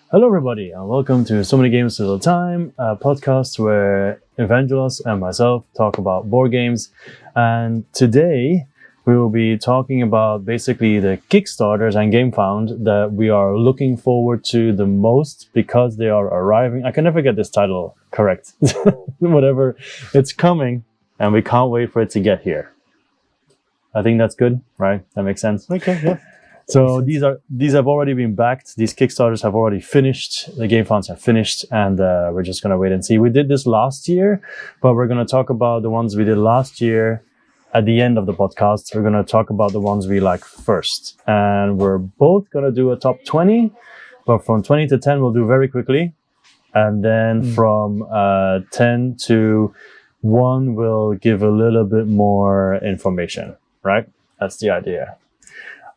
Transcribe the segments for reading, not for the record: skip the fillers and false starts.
Hello, everybody, and welcome to So Many Games at a Time, a podcast where Evangelos and myself talk about board games. And today we will be talking about basically the Kickstarters and GameFound that we are looking forward to the most because they are arriving. I can never get this title correct. Whatever, it's coming, and we can't wait for it to get here. I think that's good, right? That makes sense. Okay, yeah. So these have already been backed. These Kickstarters have already finished. The game funds have finished, and we're just gonna wait and see. We did this last year, but we're gonna talk about the ones we did last year at the end of the podcast. We're gonna talk about the ones we like first, and we're both gonna do a top 20. But from 20 to 10, we'll do very quickly, and then from 10 to 1, we'll give a little bit more information. Right? That's the idea.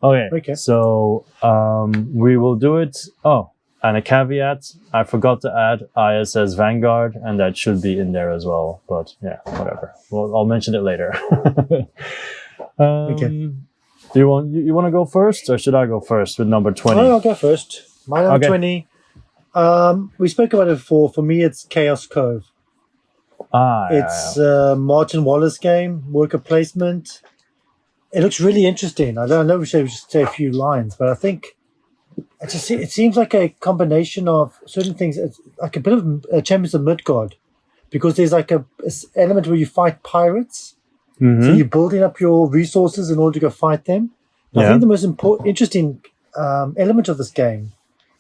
Okay. So we will do it. Oh, and a caveat, I forgot to add ISS Vanguard, and that should be in there as well. But yeah, whatever. Well, I'll mention it later. Okay. Do you want to go first, or should I go first with number 20? Oh, I'll go first. My number 20. We spoke about it before. For me, it's Chaos Cove. It's a Martin Wallace game, worker placement. It looks really interesting. I know we should just say a few lines, but I think it seems like a combination of certain things. It's like a bit of Champions of Midgard, because there's like a element where you fight pirates. Mm-hmm. So you're building up your resources in order to go fight them. I think the most interesting element of this game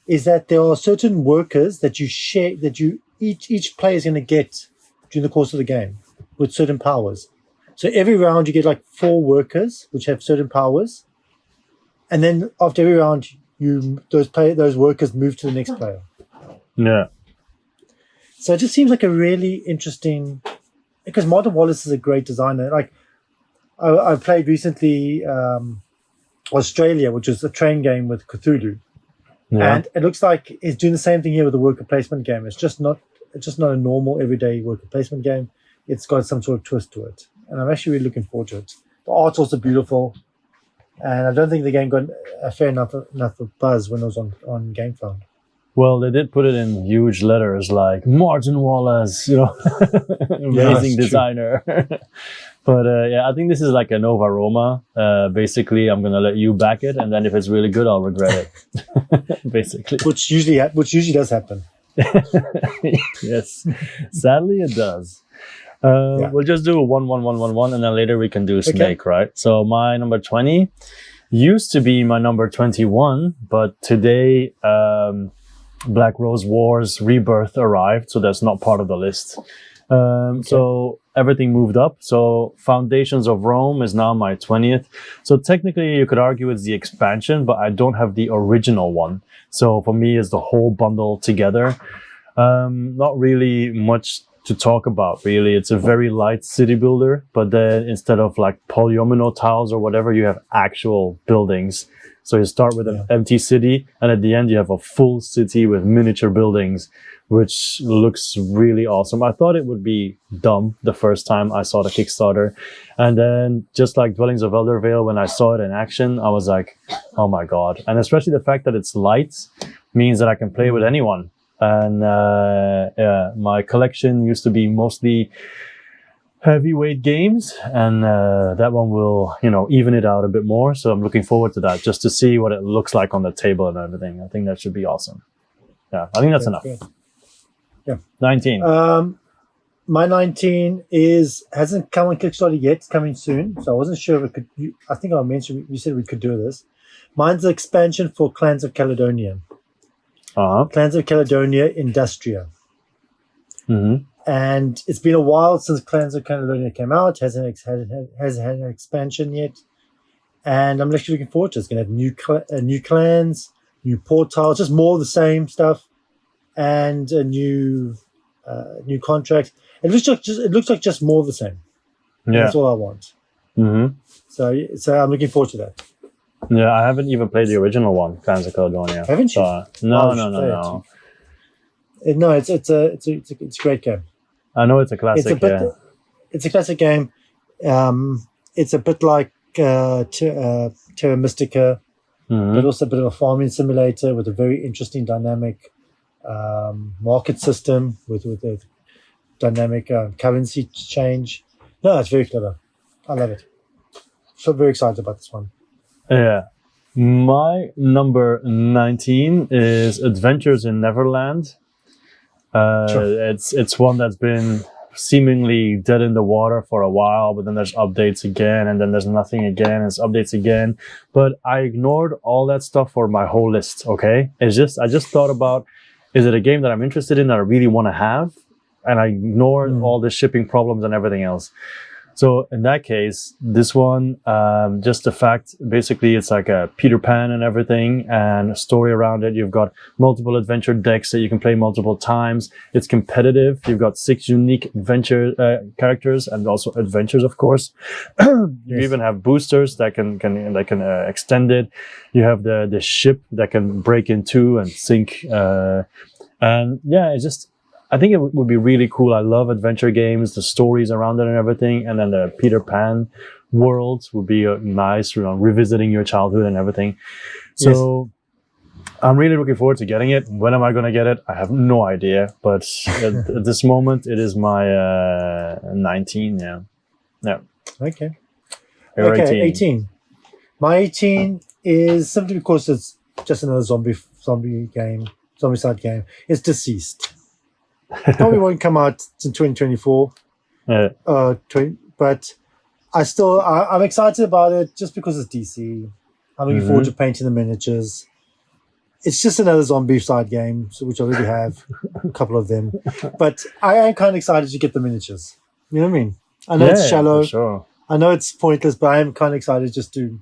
is that there are certain workers that you share, that each player is going to get during the course of the game with certain powers. So every round you get like 4 workers which have certain powers, and then after every round those workers move to the next player. Yeah. So it just seems like a really interesting, because Martin Wallace is a great designer. Like I played recently Australia, which is a train game with Cthulhu, and it looks like it's doing the same thing here with the worker placement game. It's just not a normal everyday worker placement game. It's got some sort of twist to it. And I'm actually really looking forward to it. The art's also beautiful. And I don't think the game got a fair enough of buzz when it was on GameFound. Well, they did put it in huge letters like Martin Wallace, amazing designer. But I think this is like a Nova Roma. Basically, I'm going to let you back it. And then if it's really good, I'll regret it. Basically. Which usually does happen. Yes. Sadly, it does. We'll just do 1, 1, 1, 1, 1, and then later we can do Snake, right? So my number 20 used to be my number 21, but today Black Rose Wars Rebirth arrived, so that's not part of the list. So everything moved up. So Foundations of Rome is now my 20th. So technically you could argue it's the expansion, but I don't have the original one. So for me, it's the whole bundle together. Not really much to talk about, really. It's a very light city builder, but then instead of like polyomino tiles or whatever, you have actual buildings. So you start with an empty city, and at the end you have a full city with miniature buildings, which looks really awesome. I thought it would be dumb the first time I saw the Kickstarter, and then just like Dwellings of Eldervale, when I saw it in action, I was like, oh my god. And especially the fact that it's light means that I can play with anyone. And my collection used to be mostly heavyweight games, and that one will, even it out a bit more. So I'm looking forward to that, just to see what it looks like on the table and everything. I think that should be awesome. Yeah, I think that's enough. Good. Yeah. 19. My 19 hasn't come on Kickstarter yet. It's coming soon. So I wasn't sure if it could. I think I mentioned, you said we could do this. Mine's an expansion for Clans of Caledonia. Clans of Caledonia Industria. Mm-hmm. And it's been a while since Clans of Caledonia came out. Hasn't had an expansion yet. And I'm actually looking forward to it. It's going to have new clans, new port tiles, just more of the same stuff, and a new contract. It looks like just more of the same. Yeah. That's all I want. Mm-hmm. So I'm looking forward to that. Yeah, I haven't even played the original one, Clans of Caledonia. Haven't you? No. No, it's a great game. I know it's a classic. It's a classic game. It's a bit like Terra Mystica, but also a bit of a farming simulator with a very interesting dynamic. market system with the dynamic currency change. No, it's very clever. I love it. So very excited about this one. Yeah. My number 19 is Adventures in Neverland. Sure. It's one that's been seemingly dead in the water for a while, but then there's updates again, and then there's nothing again, and it's updates again. But I ignored all that stuff for my whole list, okay? I just thought about, is it a game that I'm interested in that I really want to have? And I ignored all the shipping problems and everything else. So in that case, this one, just the fact, basically it's like a Peter Pan and everything, and a story around it. You've got multiple adventure decks that you can play multiple times. It's competitive. You've got 6 unique adventure characters, and also adventures, of course. You even have boosters that can extend it. You have the ship that can break in two and sink. And yeah, it's just, I think it would be really cool. I love adventure games, the stories around it and everything. And then the Peter Pan world would be nice, revisiting your childhood and everything. So I'm really looking forward to getting it. When am I going to get it? I have no idea. But at this moment, it is my 19. Yeah. Okay. Your 18. My 18 is simply because it's just another zombie side game. It's Deceased. Probably won't come out in 2024. But I'm excited about it just because it's DC. I'm looking forward to painting the miniatures. It's just another zombie side game, which I already have a couple of them. But I am kind of excited to get the miniatures. You know what I mean? I know it's shallow. Sure. I know it's pointless, but I am kind of excited just to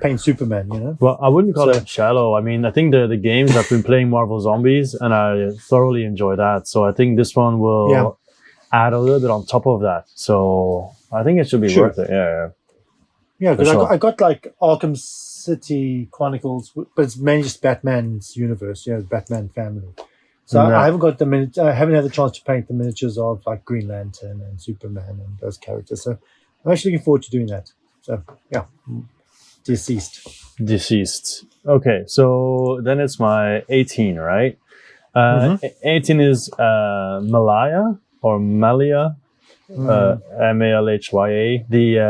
paint Superman, you know? Well, I wouldn't call it shallow. I mean, I think the games, I've been playing Marvel Zombies, and I thoroughly enjoy that. So I think this one will add a little bit on top of that. So I think it should be worth it. Yeah, because I got like Arkham City Chronicles, but it's mainly just Batman's universe, Batman family. So I haven't got I haven't had the chance to paint the miniatures of like Green Lantern and Superman and those characters. So I'm actually looking forward to doing that. So yeah. Deceased. Okay, so then it's my 18, right? 18 is Malaya or Malia, Malhya.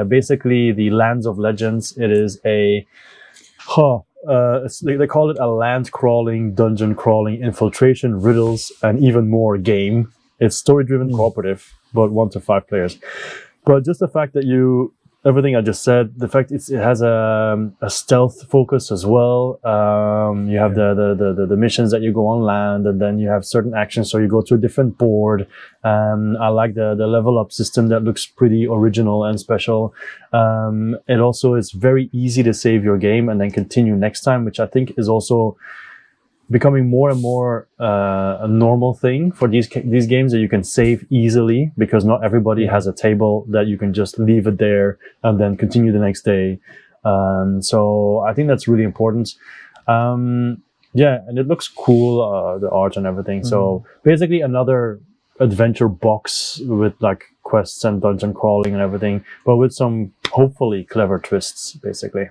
Basically the Lands of Legends. It is they call it a land crawling, dungeon crawling, infiltration, riddles, and even more game. It's story driven, cooperative, but 1 to 5 players. But just the fact that everything I just said, the fact it has a stealth focus as well. You have the missions that you go on land, and then you have certain actions, so you go to a different board. I like the level up system that looks pretty original and special. It also is very easy to save your game and then continue next time, which I think is also becoming more and more a normal thing for these games, that you can save easily, because not everybody has a table that you can just leave it there and then continue the next day. So I think that's really important. And it looks cool, the art and everything. So basically another adventure box with like quests and dungeon crawling and everything, but with some hopefully clever twists, basically.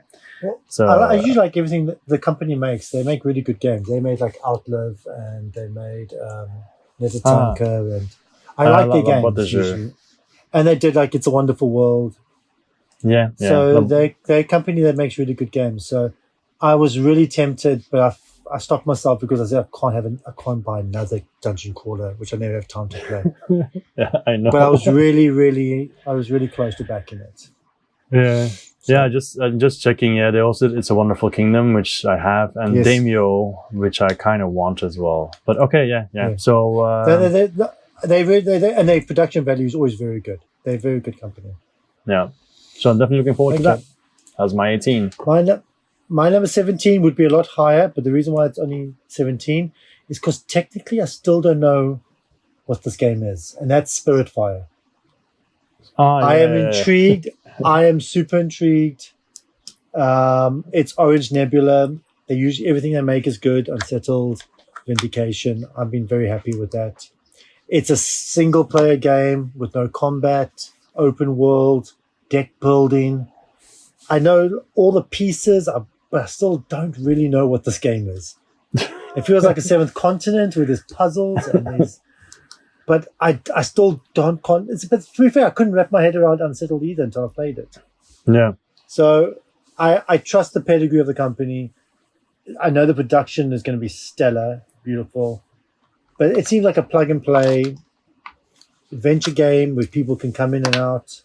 So I usually like everything that the company makes. They make really good games. They made like Outlive, and they made Nezatanka, and I like their games usually. And they did like It's a Wonderful World. Yeah. So they're a company that makes really good games. So I was really tempted, but I stopped myself because I said I can't buy another dungeon crawler, which I never have time to play. Yeah, I know. But I was really close to backing it. Yeah. So, I'm just checking. Yeah, they also It's a Wonderful Kingdom, which I have, and Daimyo, which I kind of want as well. But okay, yeah. So they and their production value is always very good. They're a very good company. Yeah, so I'm definitely looking forward to that. That's my 18. My number 17 would be a lot higher, but the reason why it's only 17 is because technically I still don't know what this game is, and that's Spiritfire. I am intrigued. I am super intrigued. It's Orange Nebula. Everything they make is good. Unsettled, Vindication. I've been very happy with that. It's a single player game with no combat, open world, deck building. I know all the pieces, but I still don't really know what this game is. It feels like a seventh continent with there's puzzles and there's. But I still don't. But to be fair, I couldn't wrap my head around Unsettled either until I played it. Yeah. So I trust the pedigree of the company. I know the production is going to be stellar, beautiful, but it seems like a plug and play adventure game where people can come in and out.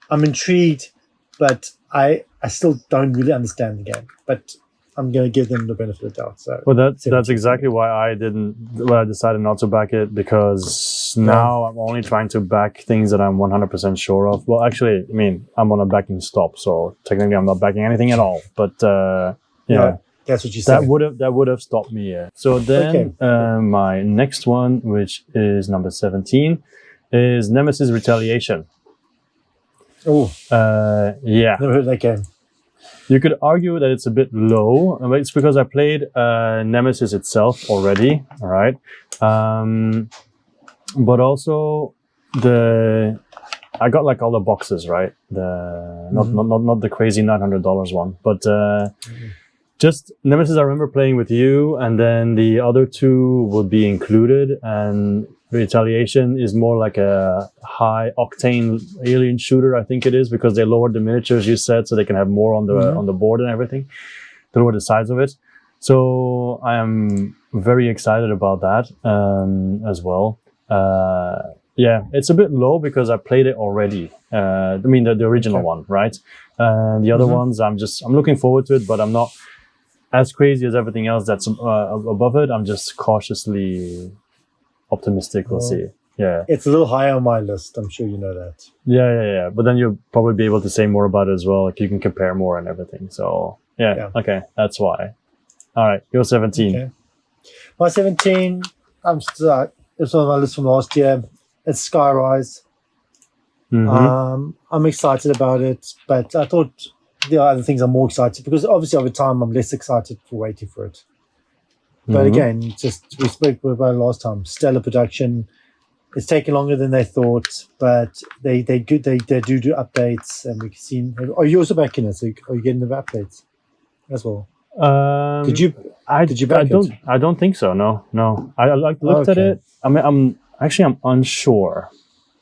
I'm intrigued, but I still don't really understand the game. But I'm going to give them the benefit of the doubt. So, well, that's exactly why I decided not to back it, because now I'm only trying to back things that I'm 100% sure of. Well, actually, I mean, I'm on a backing stop, so technically I'm not backing anything at all. But yeah, that's what you said. That would have stopped me. Yeah. So then my next one, which is number 17, is Nemesis Retaliation. Oh, yeah. Never heard that game. You could argue that it's a bit low. It's because I played Nemesis itself already, all right? But also I got like all the boxes, right? Not the crazy $900 one, but just Nemesis I remember playing with you, and then the other two would be included, and Retaliation is more like a high octane alien shooter, I think it is, because they lowered the miniatures, you said, so they can have more on the board and everything. They lowered the size of it. So I am very excited about that as well. Yeah, it's a bit low because I played it already. I mean, the original one, right? And the other ones, I'm looking forward to it, but I'm not as crazy as everything else that's above it. I'm just cautiously optimistic. We'll see. Yeah, it's a little higher on my list. I'm sure you know that. Yeah. But then you'll probably be able to say more about it as well. Like you can compare more and everything. So yeah. Okay, that's why. All right, you're 17. Okay. My 17. It's on my list from last year. It's Skyrise. I'm excited about it, but I thought there are other things I'm more excited, because obviously over time I'm less excited for waiting for it. But again, we spoke about it last time. Stellar production. It's taken longer than they thought, but they do updates, and we've seen. Are you also backing it? So are you getting the updates as well? Did you back it? I don't think so. No. I looked at it. I mean, I'm unsure.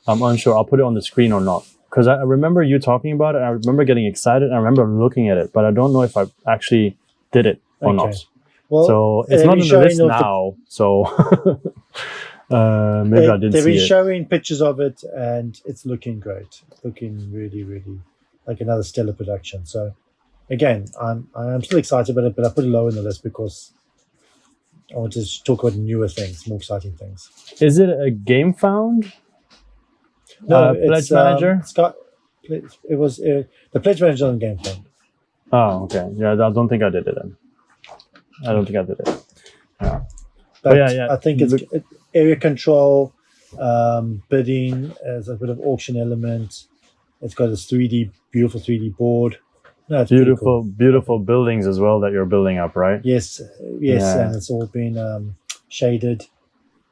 I'll put it on the screen or not, because I remember you talking about it. I remember getting excited. And I remember looking at it, but I don't know if I actually did it or not. Well, so it's not on the list now. So maybe I didn't see it. They've been showing pictures of it, and it's looking great. Looking really, really like another stellar production. So again, I'm still excited about it, but I put it low in the list because I want to talk about newer things, more exciting things. Is it a game found? No, Pledge Manager? It was the Pledge Manager on Game Found. Oh, okay. Yeah, I don't think I did it then. I don't think I did it. Yeah. But yeah. I think it's area control, bidding, as a bit of auction element. It's got this beautiful 3D board. No, it's beautiful buildings as well that you're building up, right? Yes, yeah. And it's all been shaded.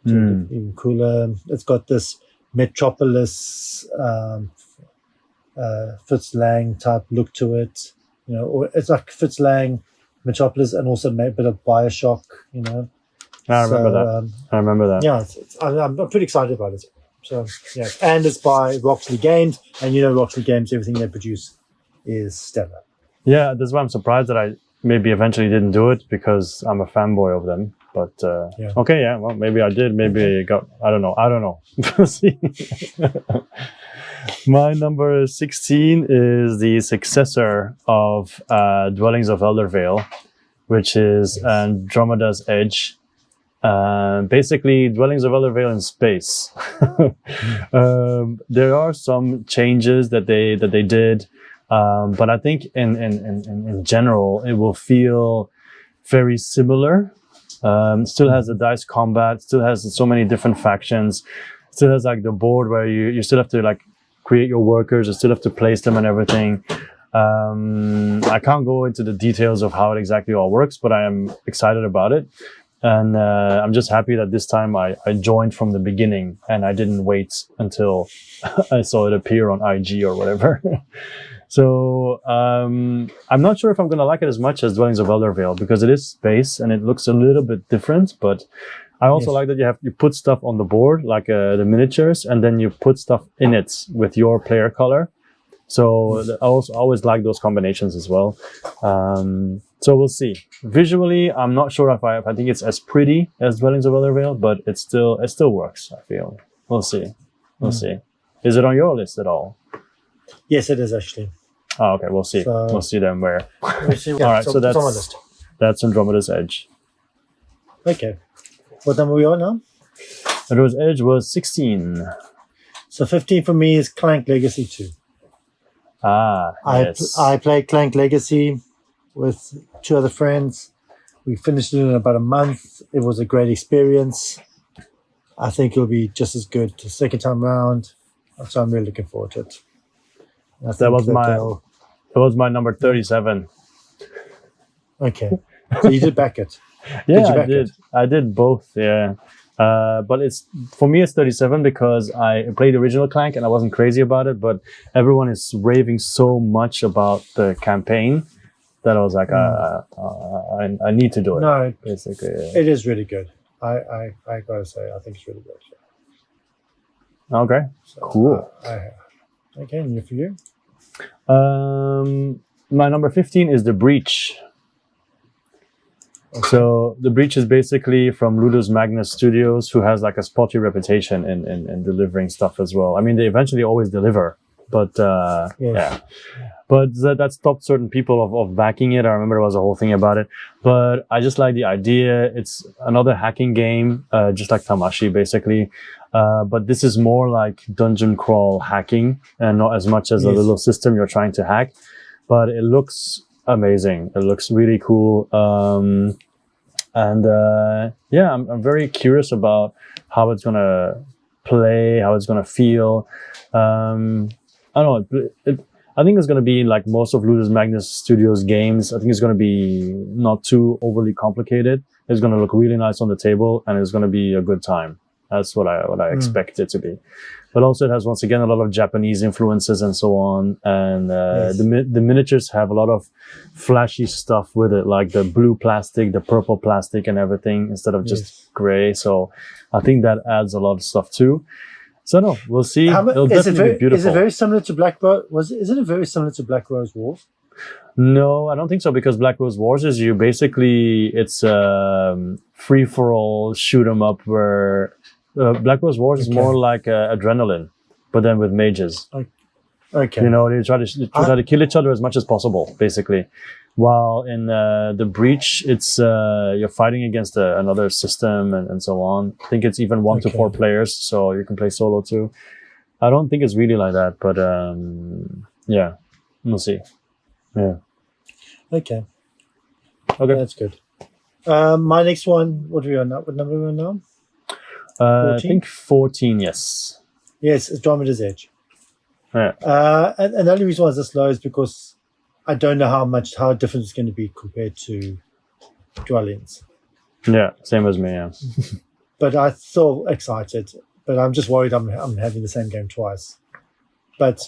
Even cooler. It's got this Metropolis, Fritz Lang type look to it. You know, or it's like Fritz Lang, Metropolis, and also a bit of Bioshock. You know. I remember that. Yeah, I'm pretty excited about it. So yeah, and it's by Roxley Games, and you know Roxley Games, everything they produce is stellar. Yeah, that's why I'm surprised that I maybe eventually didn't do it, because I'm a fanboy of them. But okay, yeah, well, maybe I did. Maybe I don't know. See. My number 16 is the successor of Dwellings of Eldervale, which is Andromeda's Edge. Basically, Dwellings of Eldervale in space. There are some changes that they did, but I think in general it will feel very similar. Still has the dice combat, still has so many different factions, still has like the board where you still have to like create your workers, you still have to place them and everything. I can't go into the details of how it exactly all works, but I am excited about it. And I'm just happy that this time I joined from the beginning and I didn't wait until I saw it appear on IG or whatever. So I'm not sure if I'm going to like it as much as Dwellings of Eldervale, because it is space and it looks a little bit different. But I also like that you put stuff on the board, like the miniatures, and then you put stuff in it with your player color. So I always like those combinations as well. So we'll see. Visually, I'm not sure if I think it's as pretty as Dwellings of Eldervale, but it still works, I feel. We'll see. We'll see. Is it on your list at all? Yes, it is actually. Oh, okay, we'll see. So, we'll see then where. We'll see. Yeah, all right, so that's on my list. That's Andromeda's Edge. Okay. What number are we on now? Andromeda's Edge was 16. So 15 for me is Clank Legacy 2. Yes. I played Clank Legacy with 2 other friends. We finished it in about a month. It was a great experience. I think it'll be just as good the second time round. So I'm really looking forward to it. That was my number 37. Okay. So you did back it. Yeah, I did both, yeah. But for me it's 37 because I played the original Clank and I wasn't crazy about it, but everyone is raving so much about the campaign that I was like, I need to do it. No, basically. Yeah. It is really good. I gotta say, I think it's really good. Okay, so, cool. Okay, and for you? My number 15 is The Breach. Okay. So The Breach is basically from Ludus Magnus Studios, who has like a spotty reputation in delivering stuff as well. I mean, they eventually always deliver, but yeah. But that stopped certain people of backing it. I remember there was a whole thing about it. But I just like the idea. It's another hacking game, just like Tamashi, basically. But this is more like dungeon crawl hacking and not as much as a little system you're trying to hack. But it looks amazing. It looks really cool. I'm very curious about how it's going to play, how it's going to feel. I don't know. I think it's going to be like most of Ludus Magnus Studios games. I think it's going to be not too overly complicated. It's going to look really nice on the table and it's going to be a good time. That's what I expect it to be. But also it has, once again, a lot of Japanese influences and so on. And the miniatures have a lot of flashy stuff with it, like the blue plastic, the purple plastic and everything instead of just gray. So I think that adds a lot of stuff too. So no, we'll see. It'll definitely be beautiful. Is it very similar to Black Rose? Isn't it very similar to Black Rose Wars? No, I don't think so, because Black Rose Wars is it's free for all shoot 'em up where Black Rose Wars is more like Adrenaline, but then with mages. Okay. You know, they try to kill each other as much as possible, basically. While in The Breach, it's you're fighting against another system and so on. I think it's even 1 to 4 players, so you can play solo too. I don't think it's really like that, but yeah, we'll see. Yeah. Okay. That's good. My next one, what are we on now? What number are we on now? I think 14, yes. Yes, it's Andromeda's Edge. Yeah. And the only reason why it's this low is because I don't know how different it's going to be compared to Dwellings. Yeah, same as me, yeah. But I'm still excited. But I'm just worried I'm having the same game twice. But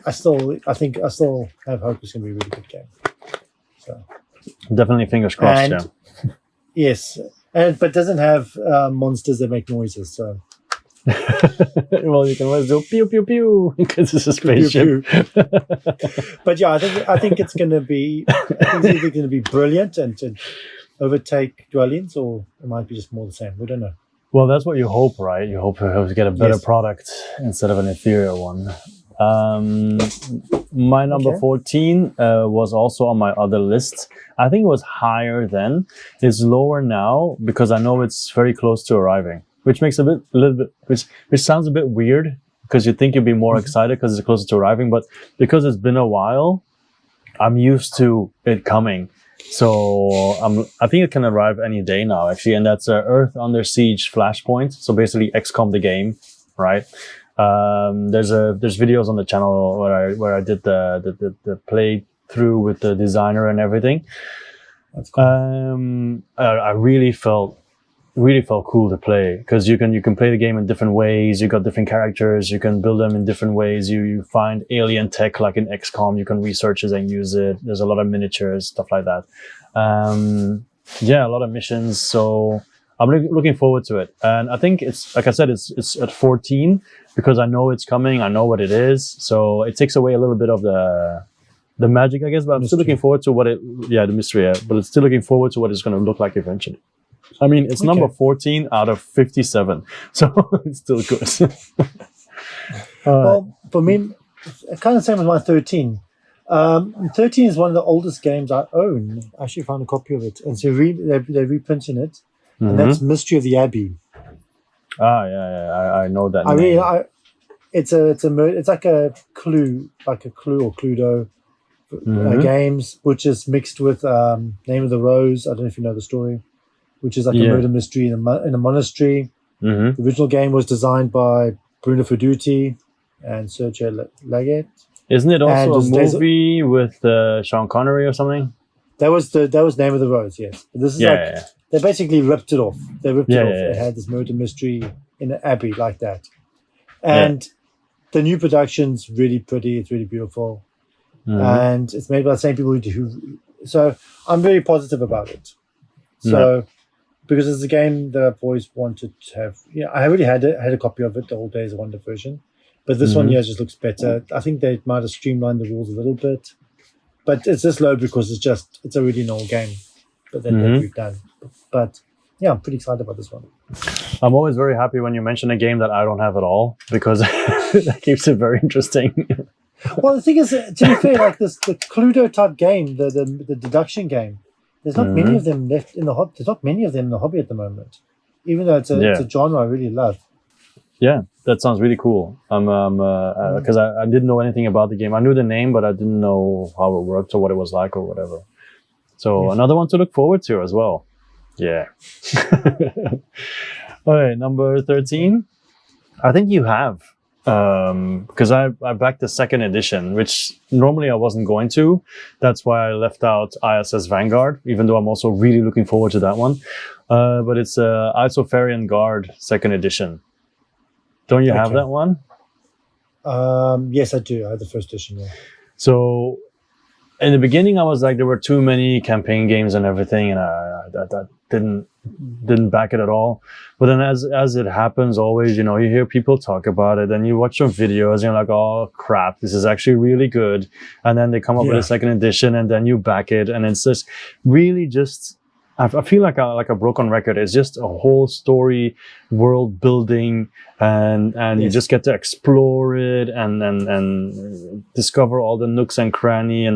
I still have hope it's going to be a really good game. So definitely fingers crossed, Yes. But doesn't have monsters that make noises, so. Well, you can always do pew pew pew because it's a spaceship. Pew, pew. But yeah, I think it's going to be either going to be brilliant and to overtake Dwellings, or it might be just more the same. We don't know. Well, that's what you hope, right? You hope to get a better product instead of an inferior one. My number 14 was also on my other list. I think it was higher then. It's lower now because I know it's very close to arriving, which makes which sounds a bit weird because you think you'd be more excited because it's closer to arriving, but because it's been a while, I'm used to it coming. So I think it can arrive any day now, actually, and that's Earth Under Siege Flashpoint. So basically XCOM the game, right? There's videos on the channel where I did the play through with the designer and everything. That's cool. I really felt cool to play because you can play the game in different ways. You got different characters. You can build them in different ways. You find alien tech like in XCOM. You can research it and use it. There's a lot of miniatures, stuff like that. A lot of missions. So I'm looking forward to it. And I think it's, like I said, it's at 14 because I know it's coming. I know what it is. So it takes away a little bit of the magic, I guess. But I'm still looking forward to the mystery. Yeah, but it's still looking forward to what it's going to look like eventually. I mean, it's number 14 out of 57, so it's still good. Well, for me, it's kind of the same as my 13. 13 is one of the oldest games I own. I actually found a copy of it, and so they're reprinting it, and that's Mystery of the Abbey. I know that. It's like a Clue or Cluedo games, which is mixed with Name of the Rose. I don't know if you know the story. Which is like a murder mystery in a monastery. The original game was designed by Bruno Fedduti and Sergio Leggett. Isn't it also a movie with Sean Connery or something? That was Name of the Rose, yes. But this is they basically ripped it off. They ripped it off. It had this murder mystery in an abbey like that. And the new production's really pretty. It's really beautiful. And it's made by the same people who so I'm very positive about it. So because it's a game that I've always wanted to have. I already had a copy of it, the Old Days of Wonder version. But this one just looks better. I think they might have streamlined the rules a little bit. But it's just low because it's a really old game. But then we've done. But I'm pretty excited about this one. I'm always very happy when you mention a game that I don't have at all because that keeps it very interesting. Well, the thing is, to be fair, like the Cluedo type game, the deduction game, there's not many of them left in the hobby. There's not many of them in the hobby at the moment, even though it's a genre I really love. Yeah, that sounds really cool. Because I didn't know anything about the game. I knew the name, but I didn't know how it worked or what it was like or whatever. So another one to look forward to as well. Yeah. All right, number 13. I think you have. Because I backed the second edition, which normally I wasn't going to. That's why I left out ISS Vanguard, even though I'm also really looking forward to that one. But it's Isofarian Guard second edition. Don't you have that one? Yes, I do. I have the first edition. Yeah. So in the beginning, I was like, there were too many campaign games and everything, and I didn't back it at all. But then as it happens always, you hear people talk about it and you watch some videos and you're like, oh crap, this is actually really good. And then they come up with a second edition and then you back it. And it's just really just, I feel like a broken record. It's just a whole story, world building, and you just get to explore it and discover all the nooks and crannies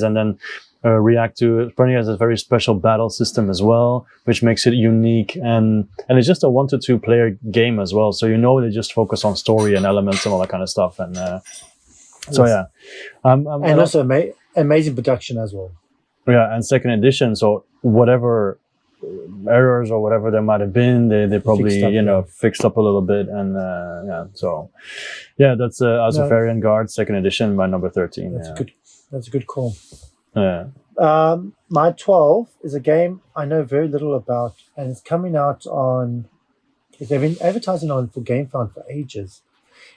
and then react to it. Apparently, it has a very special battle system as well, which makes it unique. And it's just a 1 to 2 player game as well. So they just focus on story and elements and all that kind of stuff. And and also amazing production as well. Yeah, and second edition. So whatever errors or whatever there might have been, they probably fixed up a little bit. And that's Azufarian Guard second edition by number 13. That's a good call. Yeah. My 12 is a game I know very little about, and it's coming out they've been advertising on for GameFound for ages.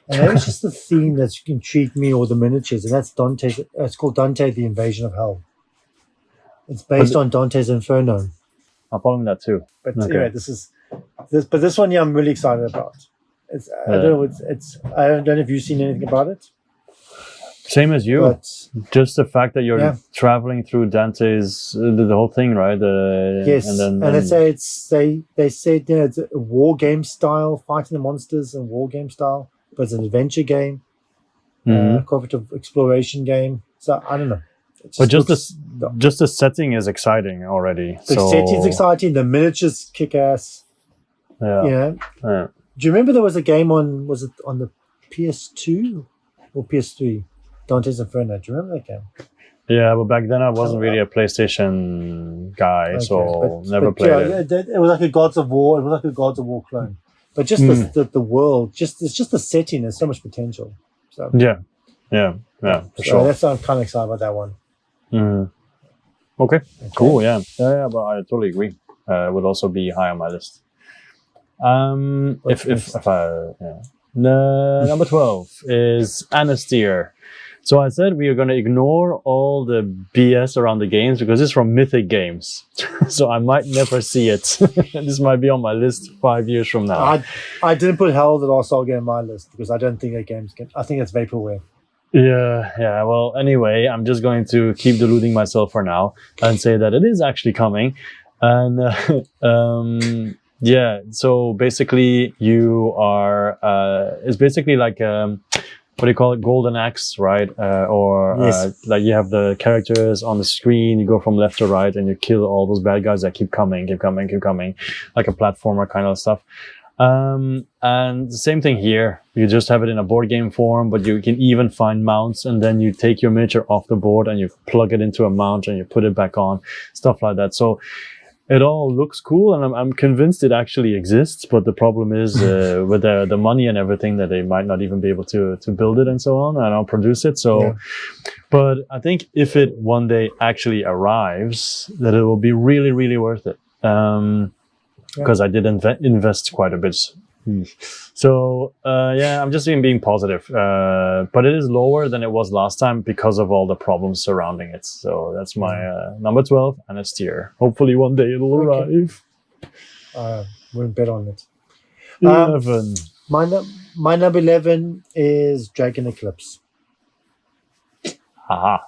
And it was just the theme that's intrigued me, or the miniatures, and that's Dante's. It's called Dante: The Invasion of Hell. It's based on Dante's Inferno. I'm following that too. But anyway, this one, I'm really excited about. I don't know. I don't know if you've seen anything about it. Same as you. But just the fact that you're traveling through Dante's the whole thing, right? Yes. And they say it's a war game style, fighting the monsters and war game style, but it's an adventure game, cooperative exploration game. So I don't know. Just the setting is exciting already. The setting's exciting. The miniatures kick ass. Yeah. Do you remember there was a game on the PS2 or PS3? Dante's Inferno. Do you remember that game? Yeah, but back then I wasn't really a PlayStation guy, so never played it. It was like a Gods of War. It was like a Gods of War clone. But just the world, it's just the setting. There's so much potential. So yeah, for sure. That's why I'm kind of excited about that one. Mm. Okay. Cool. Yeah. But I totally agree. It would also be high on my list. Number 12 is Anastasia. So I said we are going to ignore all the BS around the games because it's from Mythic Games. So I might never see it. This might be on my list 5 years from now. I didn't put Hell the Last Soul game on my list because I don't think that game's good. I think it's vaporware. Yeah. Well, anyway, I'm just going to keep deluding myself for now and say that it is actually coming. And yeah, so basically you are, it's basically like, what do you call it? Golden Axe, right? Like you have the characters on the screen, you go from left to right and you kill all those bad guys that keep coming, like a platformer kind of stuff. And the same thing here. You just have it in a board game form, but you can even find mounts, and then you take your miniature off the board and you plug it into a mount and you put it back on, stuff like that. So it all looks cool, and I'm convinced it actually exists. But the problem is with the money and everything that they might not even be able to build it and so on, and I'll produce it. So, but I think if it one day actually arrives, that it will be really, really worth it. Because I did invest quite a bit. So, I'm just being positive. But it is lower than it was last time because of all the problems surrounding it. So that's my number 12, Anastasia. Hopefully one day it'll arrive. Wouldn't bet on it. 11. My number 11 is Dragon Eclipse. Aha.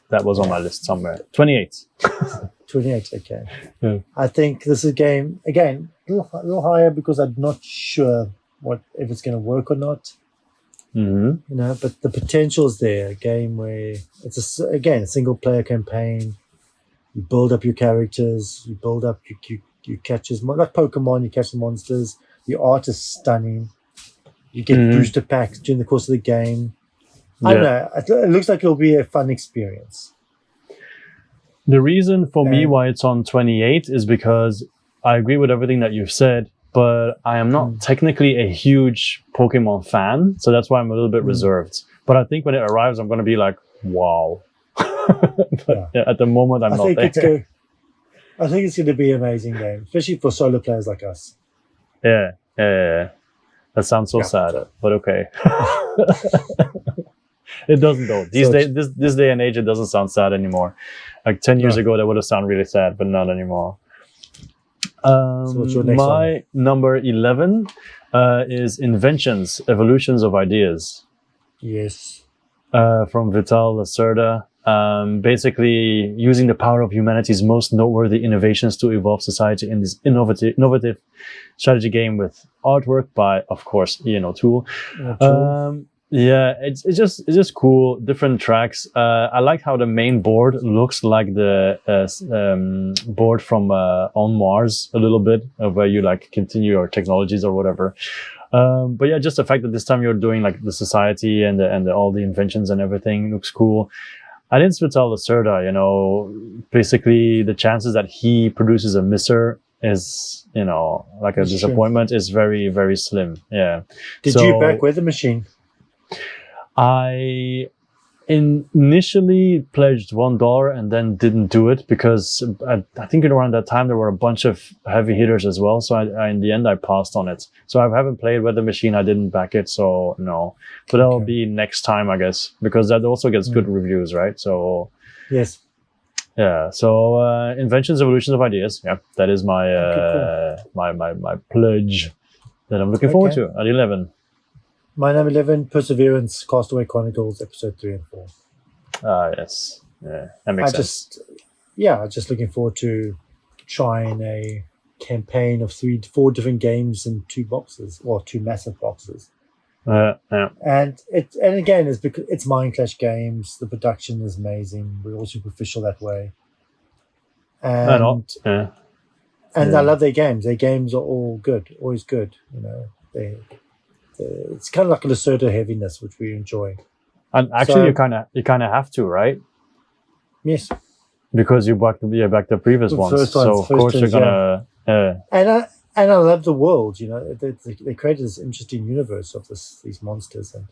That was on my list somewhere. 28. 28, okay. Yeah. I think this is a game, again, a little higher because I'm not sure if it's going to work or not. Mm-hmm. But the potential is there. A game where it's, a single-player campaign. You build up your characters. You build up, you catch like Pokemon, you catch the monsters. The art is stunning. You get booster packs during the course of the game. I don't know. It looks like it'll be a fun experience. The reason for me why it's on 28 is because I agree with everything that you've said, but I am not technically a huge Pokemon fan, so that's why I'm a little bit reserved. But I think when it arrives, I'm going to be like, wow. But at the moment, I'm not there. I think it's going to be an amazing game, especially for solo players like us. Yeah. That sounds so sad, but okay. It doesn't though. This day and age, it doesn't sound sad anymore. Like 10 years ago, that would have sounded really sad, but not anymore. So what's your next one? Number 11 is Inventions, Evolutions of Ideas. Yes. From Vital Lacerda. Basically, using the power of humanity's most noteworthy innovations to evolve society in this innovative strategy game with artwork by, of course, Ian O'Toole. It's just cool. Different tracks. I like how the main board looks like the board from On Mars a little bit, where you like continue your technologies or whatever. But yeah, just the fact that this time you're doing like the society and all the inventions and everything looks cool. I didn't Vital Lacerda, basically the chances that he produces a misser is, like a disappointment is very, very slim. Yeah. Did you back Weather Machine? I initially pledged $1 and then didn't do it because I think around that time there were a bunch of heavy hitters as well. So I in the end I passed on it. So I haven't played Weather Machine. I didn't back it. So no, but that'll be next time, I guess, because that also gets good reviews, right? So yes, yeah. So Inventions, Evolutions of Ideas. Yeah, that is my my pledge that I'm looking forward to at 11. My number 11, Perseverance, Castaway Chronicles, episode 3 and 4. Yes. Yeah, that makes sense. Just looking forward to trying a campaign of 4 different games in 2 boxes, or 2 massive boxes. Yeah. And again, it's because it's Mind Clash Games. The production is amazing. We're all superficial that way. And I love their games. Their games are all good, always good. It's kind of like a Lacerda heaviness, which we enjoy. And actually, you kind of have to, right? Yes, because you backed the previous ones, so of course you're gonna. And I love the world. They created this interesting universe of these monsters, and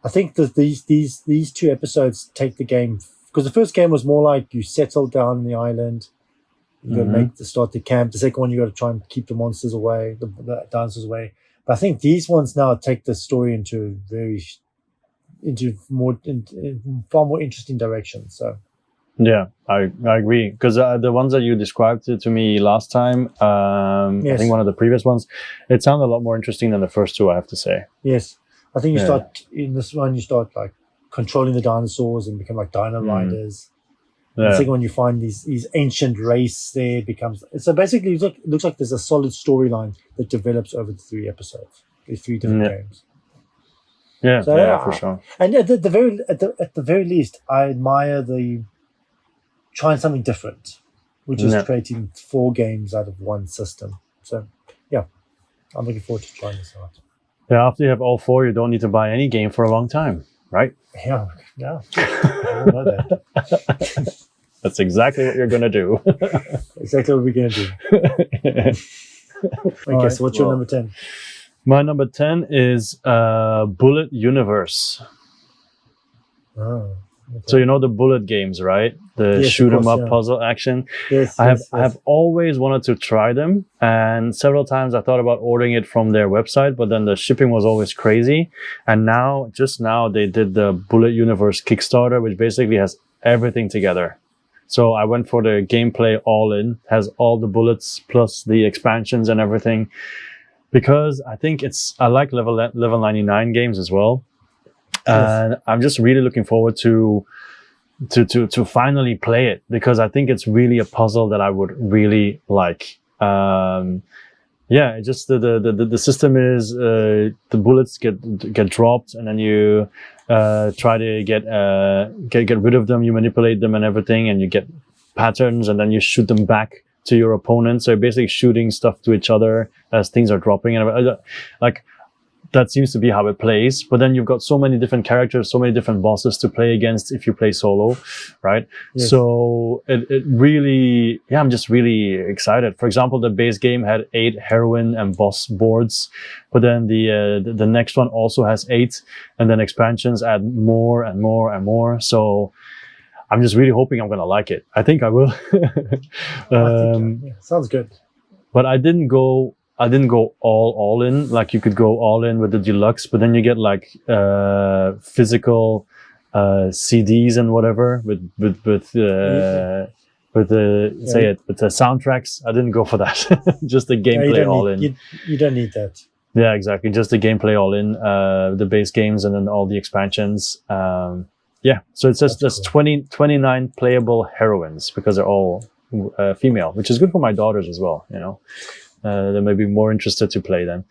I think that these 2 episodes take the game, because the first game was more like you settle down on the island, you got to start the camp. The second one, you got to try and keep the monsters away, the dinosaurs away. But I think these ones now take the story into far more interesting direction. So. Yeah, I agree, because the ones that you described to me last time, I think one of the previous ones, it sounded a lot more interesting than the first two, I have to say. Yes, I think you start in this one. You start like controlling the dinosaurs and become like dino riders. The second one, you find these ancient race there. Becomes so basically it looks like there's a solid storyline that develops over the 3 episodes, these 3 different games. Yeah, so, for sure. And at the very least, I admire the trying something different, which is creating 4 games out of one system. So, yeah, I'm looking forward to trying this out. Yeah, after you have all 4, you don't need to buy any game for a long time, right? Yeah. I don't know that. That's exactly what you're going to do. Exactly what we're going to do. Okay, so what's your number 10? My number 10 is Bullet Universe. Oh. Okay. So you know the bullet games, right? The shoot 'em up puzzle action. Yes, I have always wanted to try them, and several times I thought about ordering it from their website, but then the shipping was always crazy. And just now they did the Bullet Universe Kickstarter, which basically has everything together. So I went for the gameplay all in, has all the bullets plus the expansions and everything, because I think I like level 99 games as well. And I'm just really looking forward to finally play it, because I think it's really a puzzle that I would really like. Just the system is the bullets get dropped, and then you try to get rid of them. You manipulate them and everything, and you get patterns, and then you shoot them back to your opponent. So you're basically shooting stuff to each other as things are dropping, and like. That seems to be how it plays. But then you've got so many different characters, so many different bosses to play against if you play solo, right? Yes. So it really, I'm just really excited. For example, the base game had 8 heroine and boss boards, but then the next one also has 8, and then expansions add more and more and more. So I'm just really hoping I'm going to like it. I think I will. Sounds good. But I didn't go all in. Like you could go all in with the deluxe, but then you get like physical CDs and whatever with the soundtracks. I didn't go for that. Just the gameplay all in. You don't need that. Yeah, exactly. Just the gameplay all in, the base games, and then all the expansions. So it says there's 29 playable heroines, because they're all female, which is good for my daughters as well. You know. They may be more interested to play then.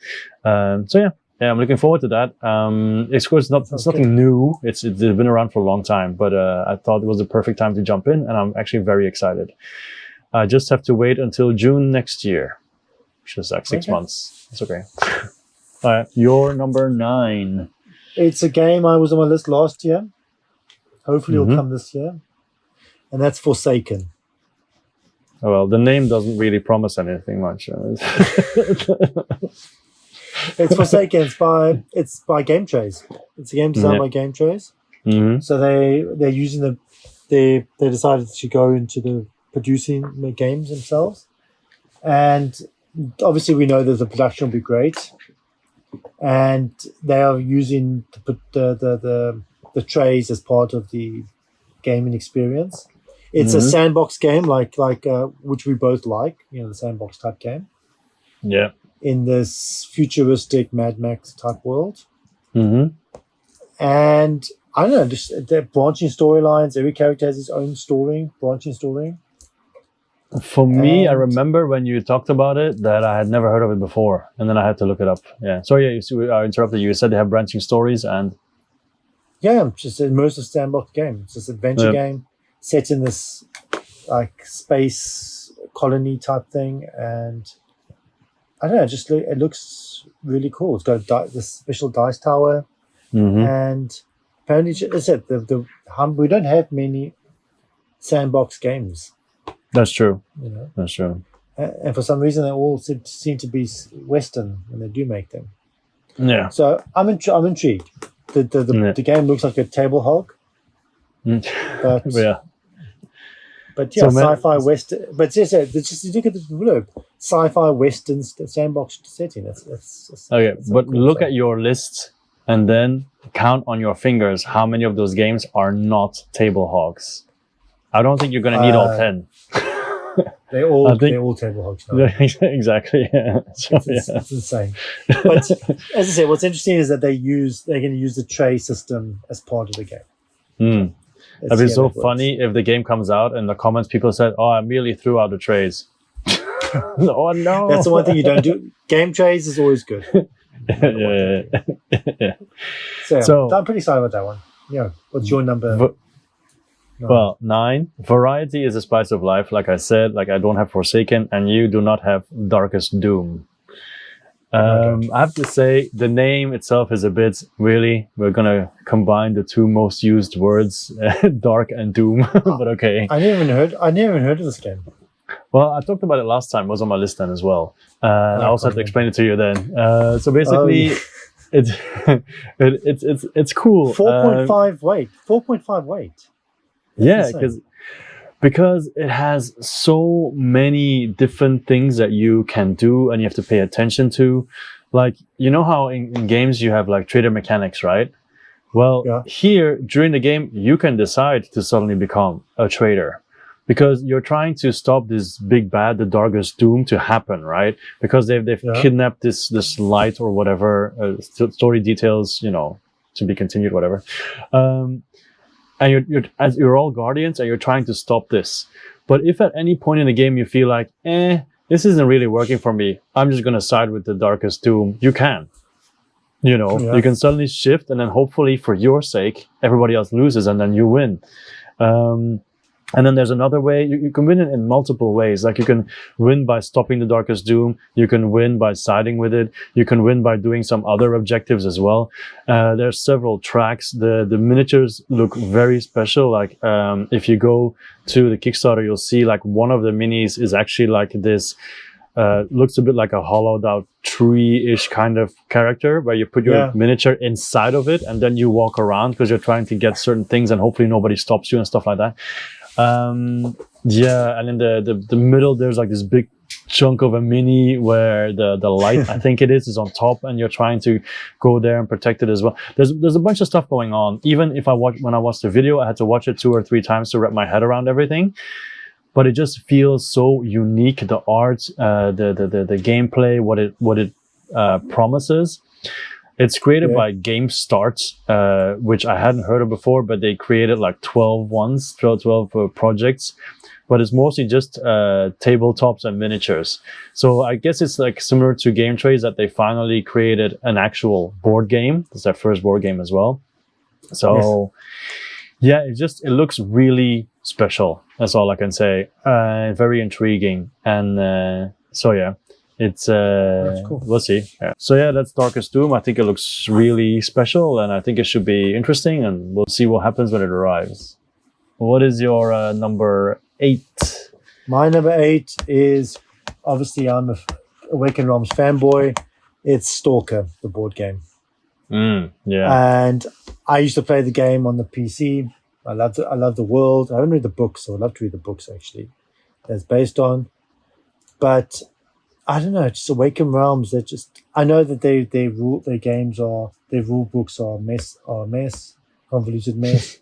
I'm looking forward to that. It's nothing new. It's been around for a long time, but I thought it was the perfect time to jump in, and I'm actually very excited. I just have to wait until June next year, which is like 6 months. It's okay. All right, your number 9. It's a game I was on my list last year. Hopefully it'll come this year, and that's Forsaken. Oh, well, the name doesn't really promise anything much. It's Forsaken. It's by Game Trace. It's a game designed by Game Trace. Mm-hmm. So they're using they decided to go into the producing the games themselves, and obviously we know that the production will be great, and they are using the trays as part of the gaming experience. It's a sandbox game, like which we both like, the sandbox type game. Yeah. In this futuristic Mad Max type world. Mm-hmm. And I don't know, just they're branching storylines. Every character has its own branching story. For me, I remember when you talked about it that I had never heard of it before, and then I had to look it up. Yeah. Sorry, I interrupted you. You said they have branching stories and. Yeah, just an immersive sandbox game. It's just an adventure game. Set in this like space colony type thing, and I don't know, it looks really cool. It's got this special dice tower, and apparently, as I said, we don't have many sandbox games. That's true. That's true. And for some reason, they all seem to be Western when they do make them. Yeah. So I'm intrigued. The game looks like a table hog. But But yeah. But yeah, sci-fi western. But just look at the blurb: sci-fi western sandbox setting. That's okay. But cool look at your list and then count on your fingers how many of those games are not table hogs. I don't think you're going to need all 10. They're all table hogs now. Exactly. Yeah. So, it's insane. But as I said, what's interesting is that they're going to use the tray system as part of the game. It'd be so funny if the game comes out and in the comments people said, "Oh, I merely threw out the trays." Oh no! That's the one thing you don't do. Game trays is always good. Yeah. So I'm pretty excited about that one. Yeah. What's your number? Well, 9. Variety is the spice of life. Like I said, like I don't have Forsaken, and you do not have Darkest Doom. I have to say the name itself is a bit really. We're gonna combine the two most used words, dark and doom. But okay. I never even heard of this game. Well, I talked about it last time. It was on my list then as well. And I also had to explain it to you then. So basically, it's cool. 4.5 weight. 4.5 weight. Yeah, because it has so many different things that you can do and you have to pay attention to. Like, you know how in games you have like trader mechanics, right? Well, here during the game, you can decide to suddenly become a trader because you're trying to stop this big bad, the Darkest Doom, to happen, right? Because they've kidnapped this light or whatever, story details, to be continued, whatever. And you're all guardians and you're trying to stop this. But if at any point in the game you feel like, this isn't really working for me, I'm just going to side with the Darkest Doom, you can. You can suddenly shift and then hopefully for your sake, everybody else loses and then you win. And then there's another way. You can win it in multiple ways. Like you can win by stopping the Darkest Doom. You can win by siding with it. You can win by doing some other objectives as well. There's several tracks. The miniatures look very special. Like if you go to the Kickstarter, you'll see like one of the minis is actually like this. Looks a bit like a hollowed out tree-ish kind of character where you put your miniature inside of it and then you walk around because you're trying to get certain things and hopefully nobody stops you and stuff like that. And in the middle there's like this big chunk of a mini where the light I think it is on top and you're trying to go there and protect it as well. There's a bunch of stuff going on. Even if when I watched the video, I had to watch it 2 or 3 times to wrap my head around everything. But it just feels so unique. The art, the gameplay, what it promises. It's created by GameStart, which I hadn't heard of before, but they created like 12 projects. But it's mostly just tabletops and miniatures. So I guess it's like similar to Game Trays that they finally created an actual board game. It's their first board game as well. So it looks really special. That's all I can say. Very intriguing. And it's cool. We'll see. Yeah. So that's Darkest Doom. I think it looks really special and I think it should be interesting and we'll see what happens when it arrives. What is your number 8? My number 8 is obviously I'm a Awakened Realms fanboy. It's Stalker, the board game. And I used to play the game on the PC. I love the world. I haven't read the books, so I'd love to read the books actually. That's based on. But I don't know, just Awakened Realms. I know that their rule books are a mess, convoluted mess.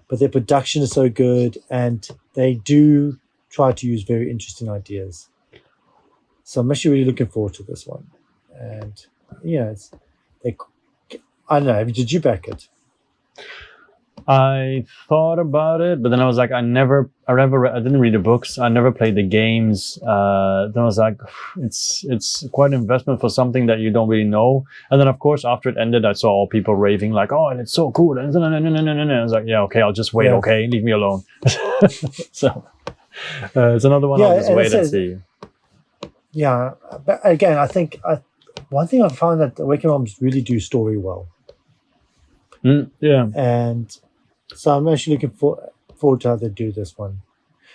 But their production is so good, and they do try to use very interesting ideas. So I'm actually really looking forward to this one. And I don't know. Did you back it? I thought about it, but then I was like, I didn't read the books. I never played the games. Then I was like, it's quite an investment for something that you don't really know. And then of course, after it ended, I saw all people raving like, oh, and it's so cool. And I was like, yeah, okay, I'll just wait. Okay, leave me alone. So it's another one. I'll just wait and see. Yeah, but again, I think one thing I find that Awakened Realms really do story well. And so I'm actually looking forward to how they do this one.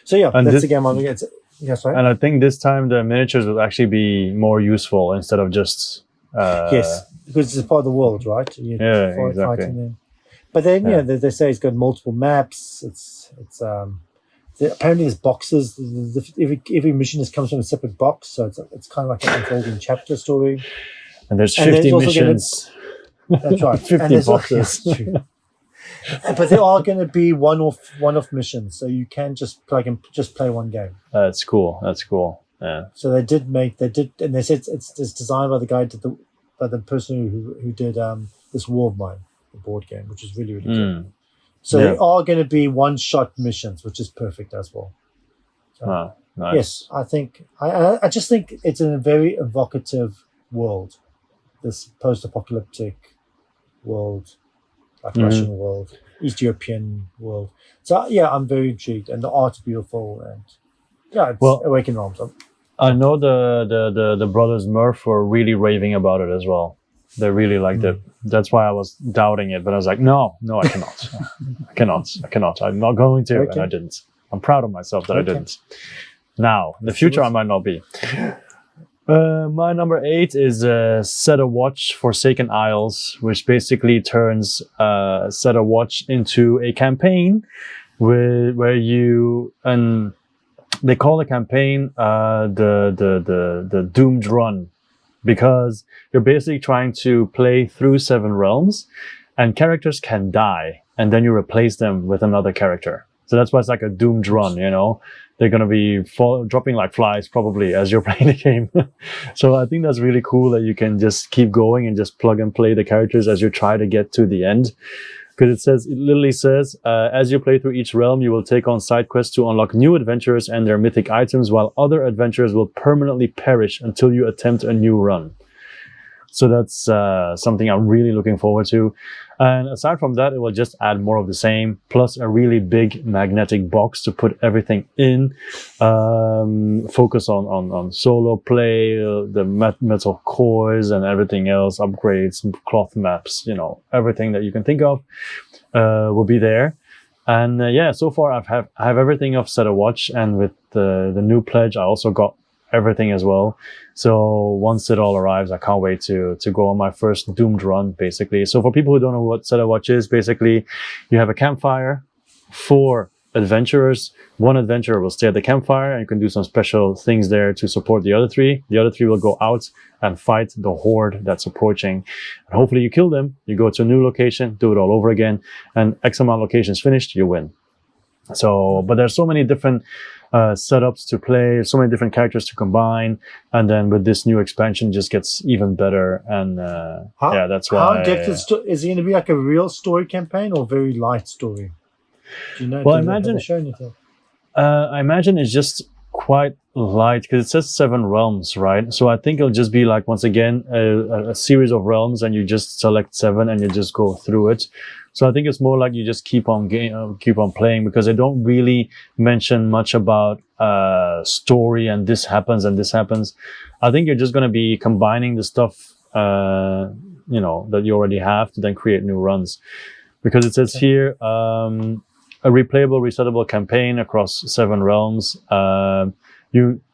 So that's the game I'm looking at. Yeah, sorry. And I think this time the miniatures will actually be more useful instead of just yes, because it's part of the world, right? Exactly. Fighting them. But then, they say it's got multiple maps. It's apparently there's boxes. Every mission comes from a separate box, so it's kind of like an unfolding chapter story. And there's 50 missions. That's right. 50 boxes. But there are going to be one-off missions, so you can just play one game. That's cool. Yeah. So they did, and they said it's designed by the guy by the person who did this War of Mine, the board game, which is really, really good. So they are going to be one-shot missions, which is perfect as well. So, nice. Yes, I think I just think it's a very evocative world, this post-apocalyptic world, like Russian world, East European world. So I'm very intrigued, and the art's beautiful, and it's Awakened Realms. I know the brothers Murph were really raving about it as well. They really liked it. That's why I was doubting it, but I was like, no, I cannot. I cannot. I'm not going to, and I didn't. I'm proud of myself that I didn't. Now, in the future, I might not be. My number 8 is Set a Watch Forsaken Isles, which basically turns Set a Watch into a campaign where you and they call the campaign the Doomed Run, because you're basically trying to play through 7 realms, and characters can die, and then you replace them with another character. So that's why it's like a doomed run, They're going to be dropping like flies probably as you're playing the game. So I think that's really cool that you can just keep going and just plug and play the characters as you try to get to the end. Because it literally says, as you play through each realm, you will take on side quests to unlock new adventurers and their mythic items, while other adventurers will permanently perish until you attempt a new run. So that's something I'm really looking forward to. And aside from that, it will just add more of the same, plus a really big magnetic box to put everything in. Focus on solo play, the metal cores and everything else, upgrades, cloth maps, everything that you can think of will be there. And so far I have everything of Set a Watch, and with the new pledge, I also got everything as well. So once it all arrives, I can't wait to go on my first doomed run, basically. So for people who don't know what Set a Watch is, basically you have a campfire, 4 adventurers. 1 adventurer will stay at the campfire, and you can do some special things there to support the other 3. The other 3 will go out and fight the horde that's approaching. And hopefully you kill them, you go to a new location, do it all over again, and X amount of locations finished, you win. So, but there's so many different setups to play, so many different characters to combine, and then with this new expansion, it just gets even better. And that's why. How in depth is it going to be? Like a real story campaign or very light story? Do you know? Well, I imagine it's just quite light, because it says 7 realms, right? So I think it'll just be like, once again, a series of realms, and you just select 7 and you just go through it. So I think it's more like you just keep on playing, because they don't really mention much about story and this happens and this happens. I think you're just going to be combining the stuff that you already have to then create new runs, because it says here a replayable, resettable campaign across 7 realms.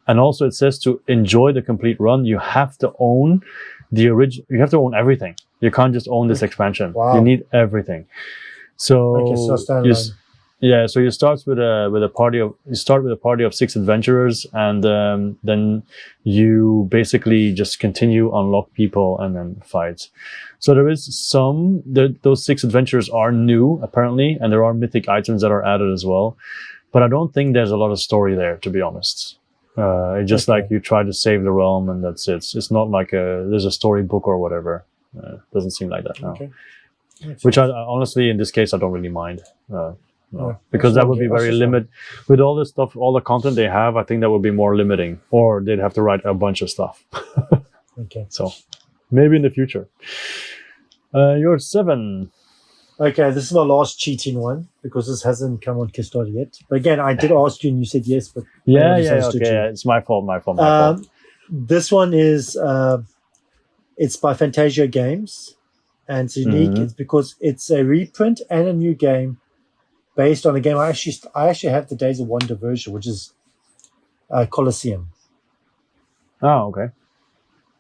And also it says to enjoy the complete run, you have to own the original. You have to own everything. You can't just own this expansion. Wow. You need everything. So so you start with a party of 6 adventurers, and then you basically just continue, unlock people, and then fight. So there is those 6 adventurers are new apparently, and there are mythic items that are added as well. But I don't think there's a lot of story there, to be honest. It's just like you try to save the realm, and that's it. It's not like there's a storybook or whatever. Doesn't seem like that now. Okay. Which I honestly, in this case, I don't really mind. Because that would be very limited. With all this stuff, all the content they have, I think that would be more limiting. Or they'd have to write a bunch of stuff. Okay. So, maybe in the future. You're 7. Okay, this is my last cheating one, because this hasn't come on Kickstarter yet. But again, I did ask you and you said yes. But okay. It's my fault. This one is it's by Fantasia Games, and it's unique. It's because it's a reprint and a new game based on a game. I actually have the Days of Wonder version, which is Colosseum. Oh, okay.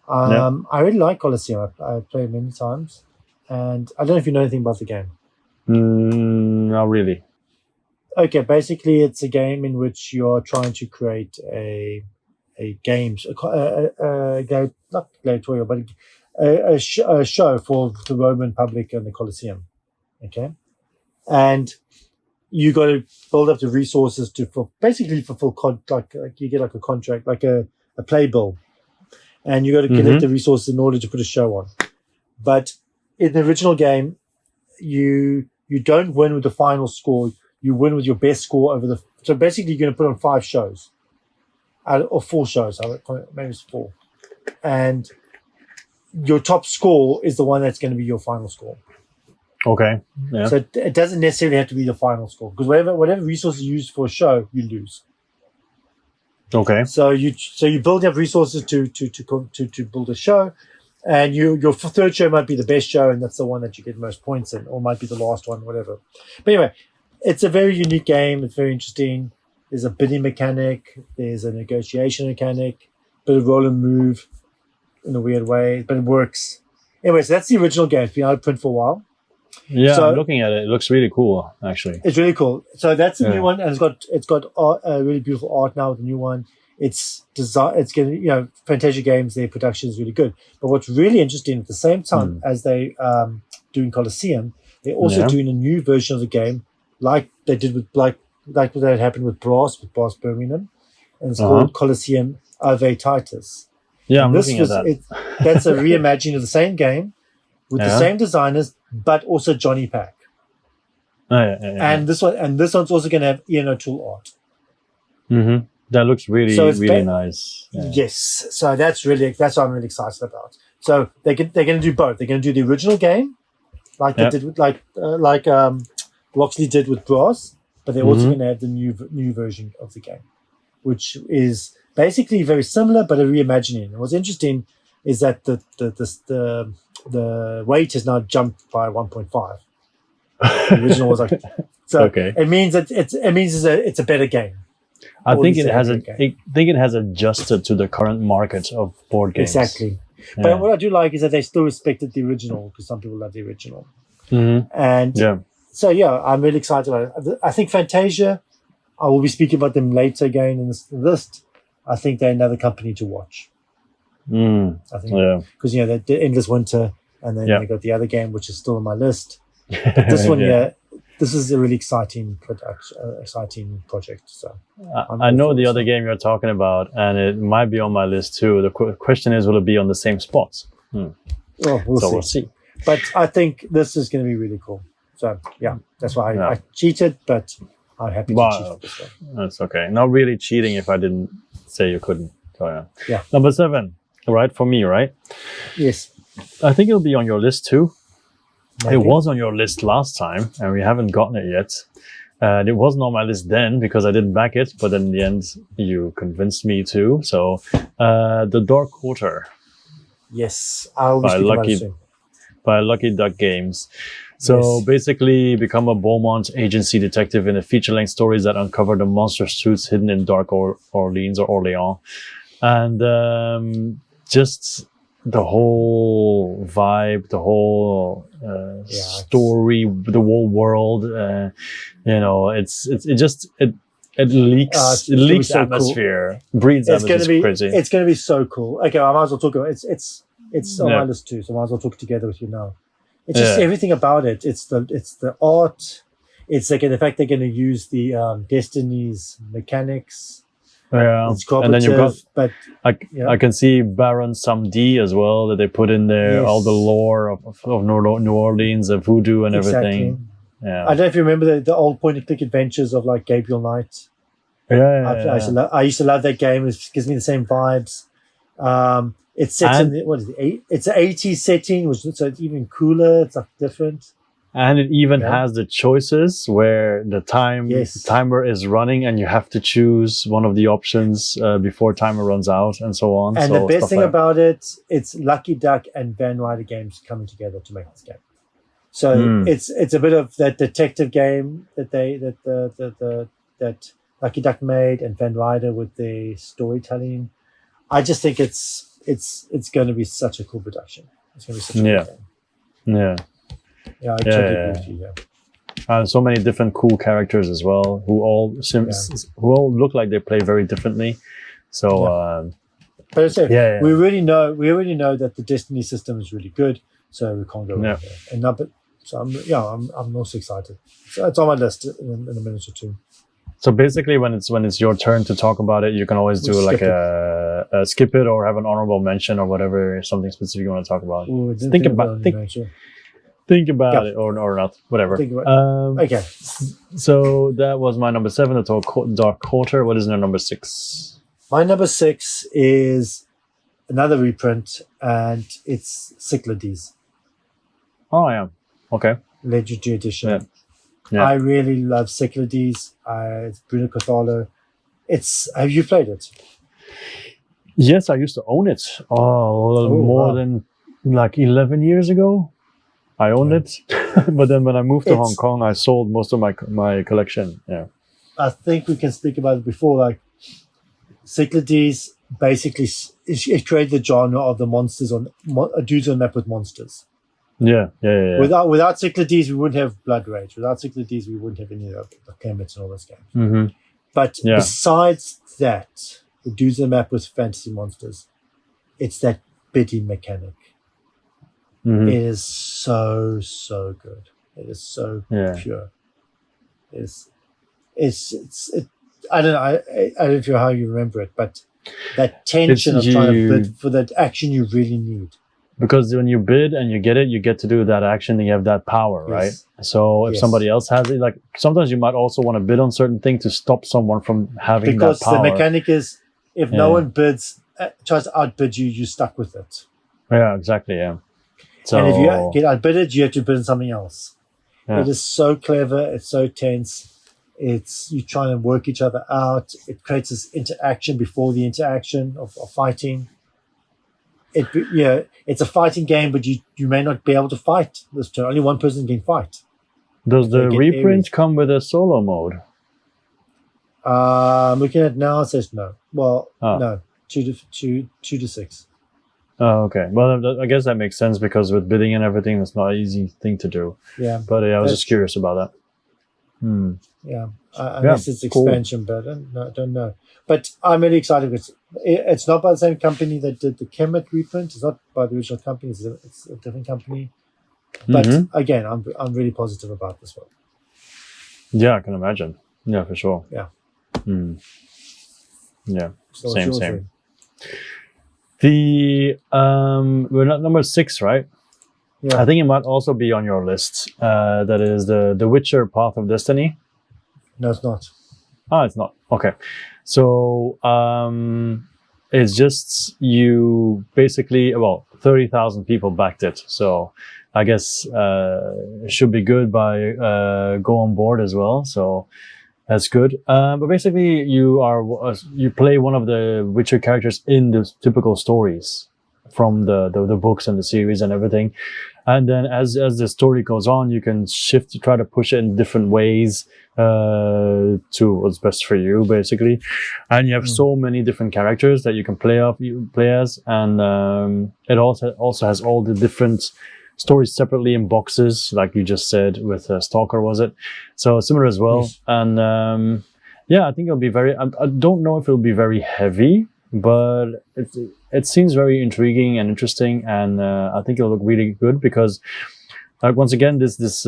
I really like Colosseum. I've played it many times, and I don't know if you know anything about the game. Not really. Okay, basically, it's a game in which you're trying to create a not gladiatorial, but a show for the Roman public and the Colosseum. Okay, and you got to build up the resources to fulfill like you get like a contract, like a playbill, and you got to collect the resources in order to put a show on. But in the original game, you don't win with the final score. You win with your best score over the. So basically, you're going to put on 5 shows, or 4 shows. Maybe it's 4, and your top score is the one that's going to be your final score. Okay. Yeah. So it doesn't necessarily have to be the final score, because whatever resources you use for a show, you lose. Okay. So you build up resources to build a show, and your third show might be the best show, and that's the one that you get most points in, or might be the last one, whatever. But anyway, it's a very unique game. It's very interesting. There's a bidding mechanic. There's a negotiation mechanic. Bit of roll and move in a weird way, but it works. Anyway, so that's the original game. It's been out of print for a while. Yeah, so, I'm looking at it. It looks really cool, actually. It's really cool. So that's the new one, and it's got really beautiful art now with the new one. It's getting, Fantasia Games, their production is really good. But what's really interesting, at the same time as they doing Colosseum, they're also doing a new version of the game, like they did with like what had happened with Brass Birmingham, and it's called Colosseum Ave Titus. Yeah, I'm looking at that. That's a reimagining of the same game with the same designers, but also Johnny Pack. And this one's also going to have Ian O'Toole art. Mm-hmm. That looks really nice. Yeah. Yes, so that's what I'm really excited about. So they're going to do both. They're going to do the original game, like they did with Loxley did with Brass, but they're also going to have the new version of the game, which is basically very similar but a reimagining. And what's interesting is that the weight has now jumped by 1.5. The original was like so. Okay. It means it's a better game. I think it has adjusted to the current market of board games. Exactly. Yeah. But what I do like is that they still respected the original, because some people love the original. And so I'm really excited about it. I think Fantasia, I will be speaking about them later again in this list. I think they're another company to watch. I think because the Endless Winter, and then they got the other game which is still on my list. But this one, this is a really exciting project. So I know the other game you're talking about, and it might be on my list too. The question is, will it be on the same spots? Well, we'll see. But I think this is going to be really cool. So that's why I cheated, but I'm happy to cheat this one. That's okay. Not really cheating if I didn't say you couldn't. So, yeah. Number 7, right, for me, right? Yes. I think it'll be on your list too. Maybe. It was on your list last time, and we haven't gotten it yet. It wasn't on my list then because I didn't back it, but in the end, you convinced me to. So, The Dark Quarter. Yes, I'll be speaking about it soon. By Lucky Duck Games. So basically, become a Beaumont agency detective in a feature-length stories that uncover the monster suits hidden in Dark Orleans or Orleans, and just the whole vibe, the whole story, the whole world. It leaks atmosphere, cool. Breeds atmosphere. It's going to be so cool. Okay, I might as well talk about it. It's on my list too, so I might as well talk together with you now. It's just everything about it. It's the art. It's like the fact they're going to use the Destiny's mechanics. Yeah, it's cooperative, and then you've got. I can see Baron Samedi as well that they put in there. All the lore of New Orleans, of voodoo and everything. Yeah, I don't know if you remember the old point-and-click adventures of like Gabriel Knight. I used to love that game. It gives me the same vibes. It's set in it's an 80s setting, so it's even cooler. It's like different. And it even has the choices where the timer is running and you have to choose one of the options before timer runs out and so on. And the best thing about it's Lucky Duck and Van Ryder games coming together to make this game. So it's a bit of that detective game that Lucky Duck made, and Van Ryder with the storytelling. I just think it's going to be such a cool production. It's going to be such a cool game. Yeah. Yeah, I totally agree with you. So many different cool characters as well, who all look like they play very differently. So, but I say, we already know that the Destiny system is really good, so we can't go wrong there. And so I'm also excited. So it's on my list in a minute or two. So basically, when it's your turn to talk about it, you can always do like a skip it or have an honorable mention or whatever, something specific you want to talk about. Ooh, think about it or not, whatever. Okay. So that was my number 7, the Dark Quarter. What is your number 6? My number 6 is another reprint, and it's Cyclades. Oh yeah. Okay. Legendary Edition. Yeah. Yeah. I really love Cyclades. It's Bruno Cathalo. Have you played it? Yes, I used to own it. More than like 11 years ago. I owned it, but then when I moved to Hong Kong, I sold most of my collection. Yeah. I think we can speak about it before. Like Cyclades, basically, it created the genre of the monsters on dudes on map with monsters. Yeah. Without Cyclades, we wouldn't have Blood Rage. Without Cyclades, we wouldn't have any of the Kemet and all those games. Mm-hmm. But besides that, the dudes on the map with fantasy monsters, it's that bidding mechanic. Mm-hmm. It is so good. It is so pure. It's I don't know. I don't know how you remember it, but that tension of trying to bid for that action you really need. Because when you bid and you get to do that action, and you have that power, right? So if somebody else has it, like sometimes you might also want to bid on certain things to stop someone from having that power. Because the mechanic is, if no one bids, tries to outbid you, you're stuck with it. Yeah, exactly. Yeah. So, and if you get outbidded, you have to bid on something else. Yeah. It is so clever. It's so tense. It's you trying to work each other out. It creates this interaction before the interaction of fighting. It's a fighting game, but you may not be able to fight this turn. Only one person can fight. Does the reprint come with a solo mode? Looking at it now, it says no. Well, no, 2 to 6. Oh, okay. Well, I guess that makes sense because with bidding and everything, it's not an easy thing to do. Yeah. But I was just curious about that. Yeah. Unless it's expansion, but I don't know. But I'm really excited because it's not by the same company that did the Kemet reprint. It's not by the original company. It's a different company. But again, I'm really positive about this one. Yeah, I can imagine. Yeah, for sure. Yeah. Yeah. So same. We're not number 6, right? Yeah. I think it might also be on your list. That is the Witcher Path of Destiny. No, it's not. Oh, it's not. Okay. So it's just you basically, 30,000 people backed it. So I guess it should be good by go on board as well. So that's good. But basically you play one of the Witcher characters in the typical stories from the books and the series and everything. And then as the story goes on, you can shift to try to push it in different ways to what's best for you, basically. And you have so many different characters that you can play as. And it also has all the different stories separately in boxes, like you just said with Stalker, was it? So similar as well. Yes. And I think it'll be I don't know if it'll be very heavy, but it seems very intriguing and interesting, and I think it'll look really good because, once again, this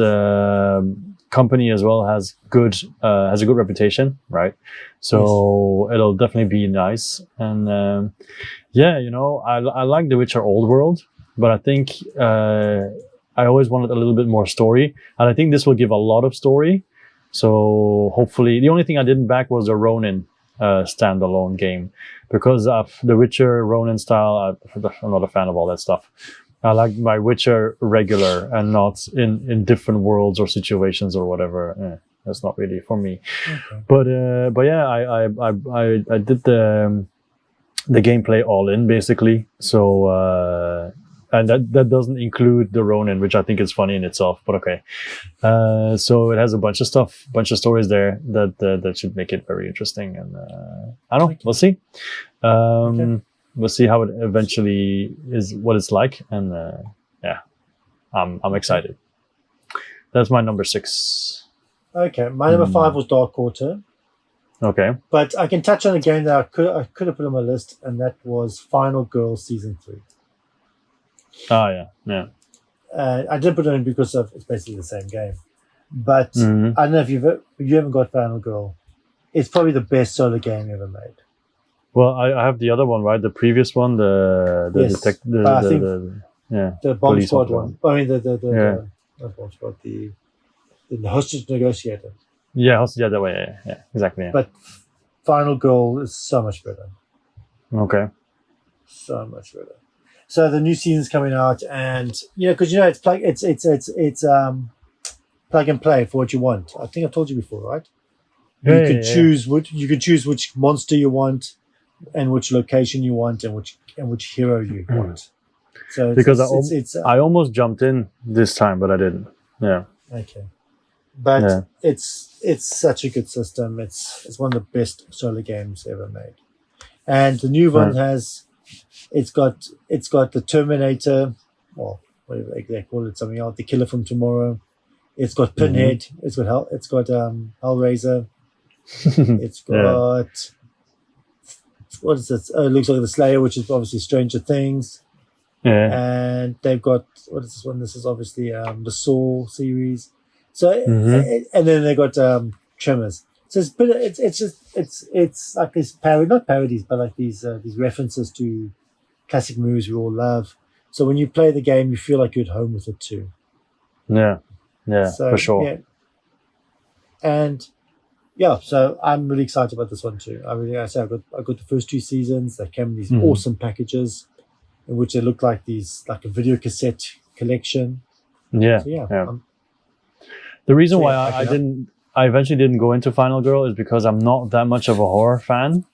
company as well has a good reputation, right? So it'll definitely be nice, and I like The Witcher Old World, but I think I always wanted a little bit more story, and I think this will give a lot of story. So hopefully, the only thing I didn't back was the Ronin standalone game, because of the Witcher Ronin style. I'm not a fan of all that stuff. I like my Witcher regular and not in different worlds or situations or whatever. That's not really for me. Okay. But yeah, I did the gameplay all in basically. So and that doesn't include the Ronin, which I think is funny in itself. But okay, so it has a bunch of stuff, bunch of stories there that should make it very interesting. And I don't know, we'll see. We'll see how it eventually is, what it's like, and I'm excited. That's my number 6. Okay, my number 5 was Dark Quarter. Okay. But I can touch on a game that I could have put on my list, and that was Final Girl Season 3. Oh, yeah. I didn't put it in because it's basically the same game. But I don't know if you haven't got Final Girl. It's probably the best solo game ever made. Well, I have the other one, right? The previous one, the Bomb Squad one. I mean not Bomb Squad, the hostage negotiator. Yeah, that way. Yeah, exactly. Yeah. But Final Girl is so much better. Okay. So much better. So the new season's coming out, and because it's plug and play for what you want. I think I told you before, right? You can choose which monster you want, and which location you want, and which hero you want. So because I almost jumped in this time, but I didn't. Yeah. Okay. But it's such a good system. It's one of the best solo games ever made. And the new one it's got the Terminator, or whatever they call it, something else, the Killer from Tomorrow. It's got Pinhead. It's got Hellraiser. It's got what is it? It looks like the Slayer, which is obviously Stranger Things. Yeah. And they've got what is this one? This is obviously the Saw series. So and then they got Tremors. So it's like these not parodies, but like these references to classic movies we all love. So when you play the game, you feel like you're at home with it too. Yeah, so, for sure. Yeah. And so I'm really excited about this one too. I got the first 2 seasons. They came in these awesome packages, in which they look like a video cassette collection. Yeah. So, the reason why I eventually didn't go into Final Girl is because I'm not that much of a horror fan.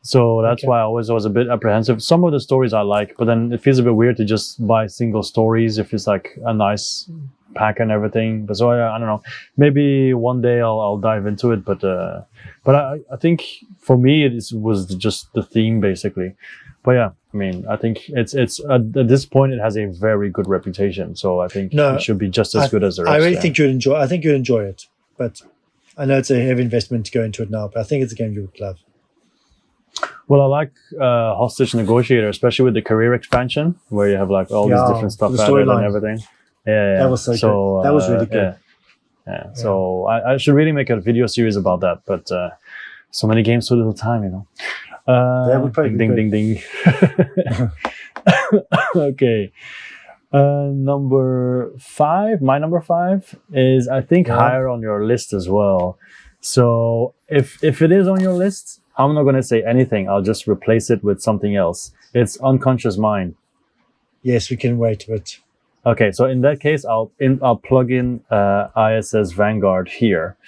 So that's why I always was a bit apprehensive. Some of the stories I like, but then it feels a bit weird to just buy single stories if it's like a nice pack and everything. But so I don't know. Maybe one day I'll dive into it. But I think for me it was just the theme basically. But yeah, I mean, I think it's at this point it has a very good reputation. So I think it should be just as good as the rest. I really think you'd enjoy. I think you'd enjoy it. But I know it's a heavy investment to go into it now. But I think it's a game you would love. Well, I like Hostage Negotiator, especially with the career expansion, where you have like all these different stuff added and everything. Yeah. That was so good. That was really good. Yeah. So I should really make a video series about that. But so many games, so little time, That would probably ding. Okay. Number 5. My number 5 is, I think, higher on your list as well. So if it is on your list, I'm not going to say anything. I'll just replace it with something else. It's Unconscious Mind. Yes, we can wait a bit. Okay, so in that case, I'll plug in ISS Vanguard here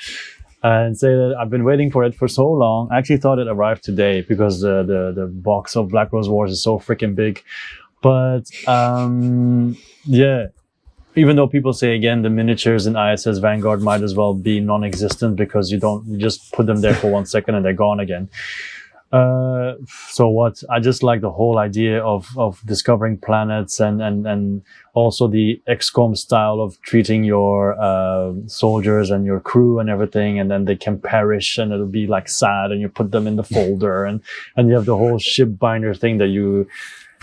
and say that I've been waiting for it for so long. I actually thought it arrived today because the box of Black Rose Wars is so freaking big. But even though people say again the miniatures in ISS Vanguard might as well be non-existent because you just put them there for 1 second and they're gone again. So what I just like the whole idea of discovering planets and also the XCOM style of treating your soldiers and your crew and everything, and then they can perish and it'll be like sad and you put them in the folder and you have the whole ship binder thing that you.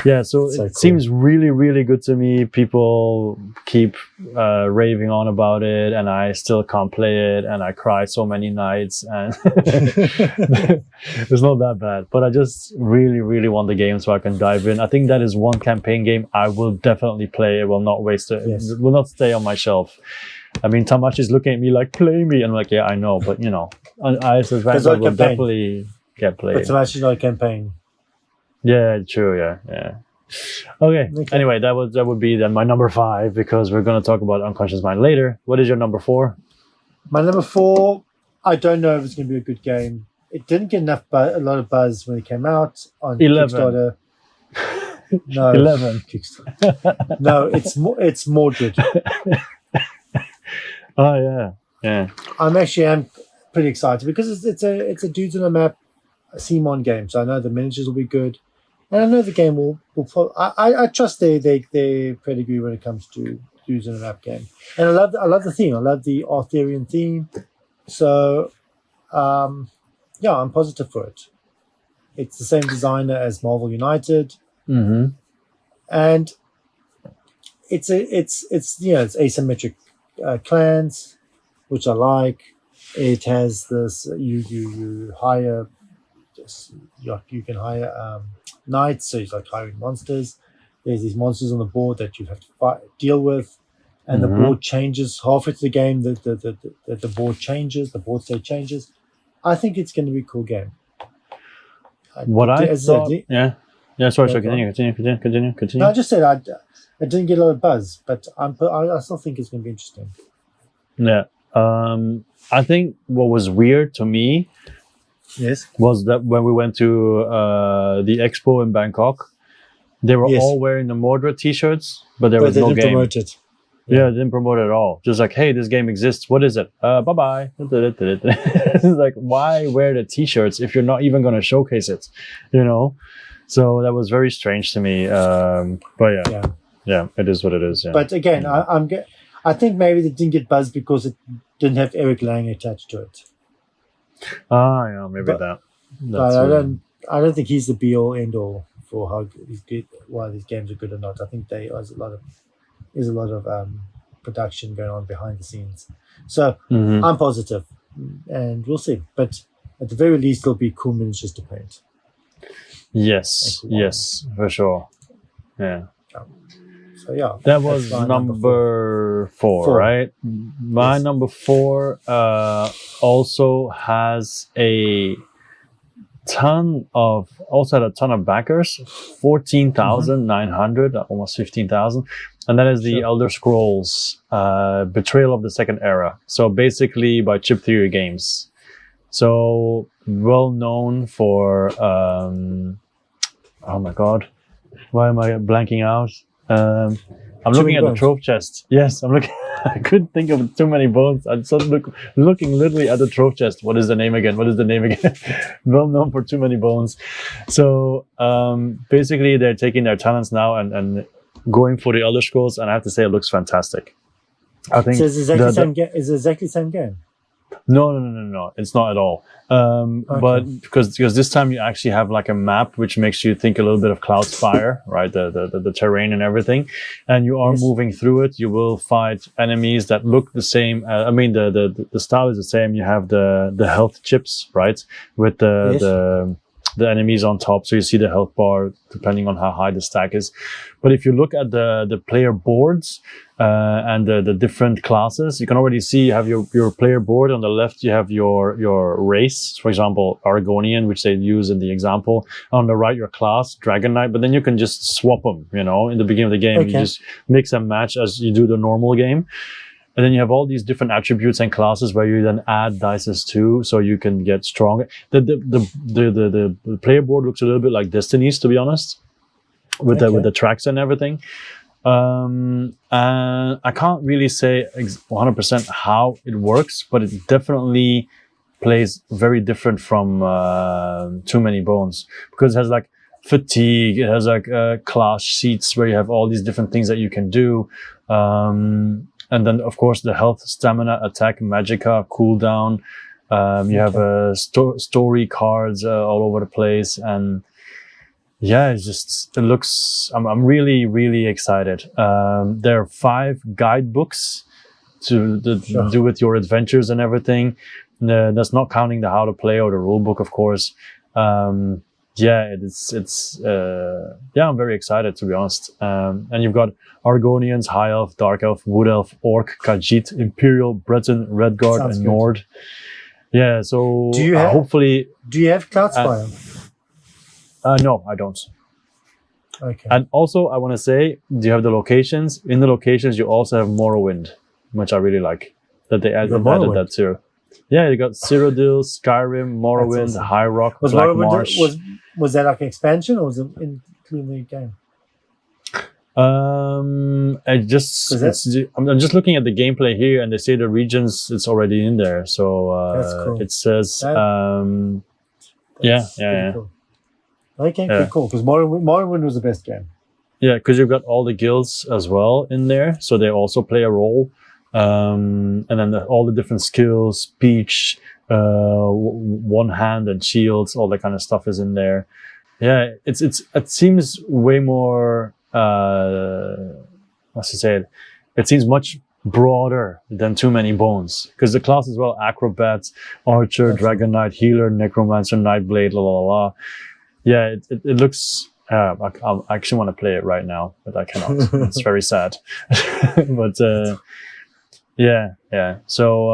Yeah, so it cool. Seems really, really good to me. People keep raving on about it, and I still can't play it, and I cry so many nights, and it's not that bad. But I just really, really want the game so I can dive in. I think that is one campaign game I will definitely play. It will not waste it. Yes. It will not stay on my shelf. I mean, Tamachi's looking at me like, play me. And I'm like, yeah, I know. But, ISS Vanguard will definitely get played. But Tamachi's not a campaign. Yeah, true. Yeah. Okay. Anyway, that would be then my number 5 because we're going to talk about Unconscious Mind later. What is your number 4? My number 4, I don't know if it's going to be a good game. It didn't get a lot of buzz when it came out on 11. Kickstarter. No, 11. Kickstarter. No, it's Mordred. Oh yeah. I'm pretty excited because it's a dudes on a map CMON game, so I know the miniatures will be good. And I know the game will follow. I trust their pedigree when it comes to use in a map game. And I love the theme. I love the Arthurian theme. So, I'm positive for it. It's the same designer as Marvel United, and it's asymmetric clans, which I like. It has this you hire, you can hire knights, so it's like hiring monsters. There's these monsters on the board that you have to deal with, and the board changes halfway through the game. The board changes, the board state changes. I think it's going to be a cool game. Sorry, continue. No, I just said I didn't get a lot of buzz, but I still think it's going to be interesting. Yeah, I think what was weird to me, was that when we went to the expo in Bangkok, they were all wearing the Mordred t-shirts, but there was no game. Promote it. Yeah, they didn't promote it at all. Just like, hey, this game exists. What is it? Bye-bye. It's like, why wear the t-shirts if you're not even going to showcase it? So that was very strange to me. But yeah, it is what it is. Yeah. But again, I think maybe they didn't get buzzed because it didn't have Eric Lang attached to it. Maybe that. I don't think he's the be-all, end-all for how good, why these games are good or not. I think there's a lot of production going on behind the scenes. So I'm positive, and we'll see. But at the very least, it'll be cool miniatures to paint. Yes, for sure. Yeah. So that was number four, right? My number 4 also has a ton of backers, 14,900, almost 15,000, and that is the Elder Scrolls Betrayal of the Second Era. So basically by Chip Theory Games. So well known for oh my god, why am I blanking out? I'm looking at the trophy chest. Yes, I'm looking. I couldn't think of too many bones. I'm so looking literally at the trophy chest. What is the name again? Well known for too many bones. So basically, they're taking their talents now and going for the Elder Scrolls, and I have to say, it looks fantastic. I think so. Is it exactly the same game? No. It's not at all. Okay. But because this time you actually have like a map which makes you think a little bit of Cloudspire, right? The terrain and everything, and you are moving through it. You will fight enemies that look the same. The style is the same. You have the health chips, right, with the enemies on top, so you see the health bar depending on how high the stack is. But if you look at the player boards and the different classes, you can already see you have your player board. On the left you have your race, for example Argonian, which they use in the example. On the right your class, Dragon Knight, but then you can just swap them, in the beginning of the game. You just mix and match as you do the normal game. And then you have all these different attributes and classes where you then add dices to, so you can get stronger. The player board looks a little bit like Destiny's, to be honest, with the tracks and everything. And I can't really say 100% how it works, but it definitely plays very different from Too Many Bones, because it has like fatigue, it has like class sheets where you have all these different things that you can do. And then, of course, the health, stamina, attack, magicka, cooldown. You have story cards all over the place. And yeah, it looks, I'm really, really excited. There are 5 guidebooks to do with your adventures and everything. That's not counting the how to play or the rule book, of course. I'm very excited, to be honest. And you've got Argonians, High Elf, Dark Elf, Wood Elf, Orc, Khajiit, Imperial, Breton, Redguard, and Nord. Yeah, so do you have Cloudspire? No, I don't. Okay. And also, I want to say, do you have the locations? In the locations, you also have Morrowind, which I really like. That they added that too. Yeah, you got Cyrodiil, Skyrim, Morrowind, awesome. High Rock, Black Marsh. Was that like an expansion, or was it including the game? I'm just looking at the gameplay here, and they say the regions it's already in there. So that's cool. It says, cool. Okay, cool. Because Morrowind was the best game. Yeah, because you've got all the guilds as well in there, so they also play a role. And then all the different skills, speech, one hand and shields, all that kind of stuff is in there. Yeah, it seems way more. What's to say? It seems much broader than Too Many Bones, because the class as well: acrobat, archer, dragon knight, healer, necromancer, nightblade, la la la. Yeah, it looks. I actually want to play it right now, but I cannot. It's very sad. But yeah. So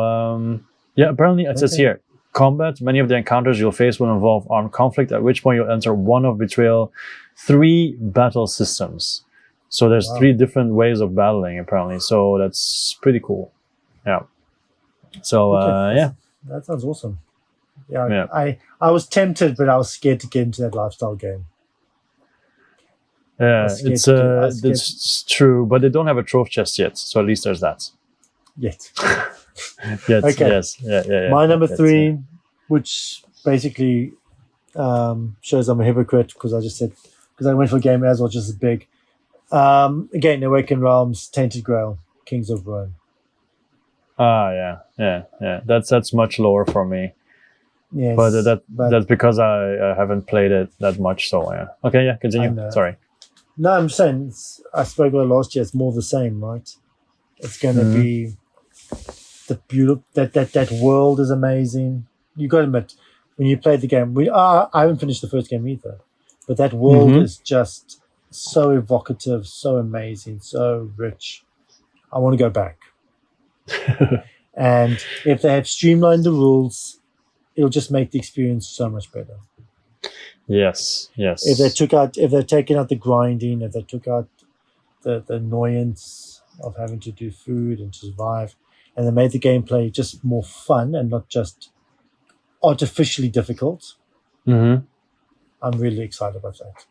apparently it says here, combat. Many of the encounters you'll face will involve armed conflict, at which point you'll enter one of Betrayal 3 battle systems. So there's 3 different ways of battling apparently. So that's pretty cool. Yeah. So that sounds awesome. Yeah. I was tempted, but I was scared to get into that lifestyle game. Yeah, it's true, but they don't have a trophy chest yet, so at least there's that. Yet. Okay. Yes. Yeah. My number 3, which basically shows I'm a hypocrite because I went for a game as well, just as big. Again, Awakened Realms, Tainted Grail, Kings of Rome. Yeah. That's much lower for me. Yes, but that's because I haven't played it that much. So yeah. Okay, yeah. Continue. Sorry. No, I'm saying I spoke about last year. It's more the same, right? It's going to be the beautiful. That world is amazing. You got to admit, when you play the game, I haven't finished the first game either, but that world is just so evocative, so amazing, so rich. I want to go back. And if they have streamlined the rules, it'll just make the experience so much better. Yes. If they've taken out the grinding, if they took out the annoyance of having to do food and survive, and they made the gameplay just more fun and not just artificially difficult, I'm really excited about that.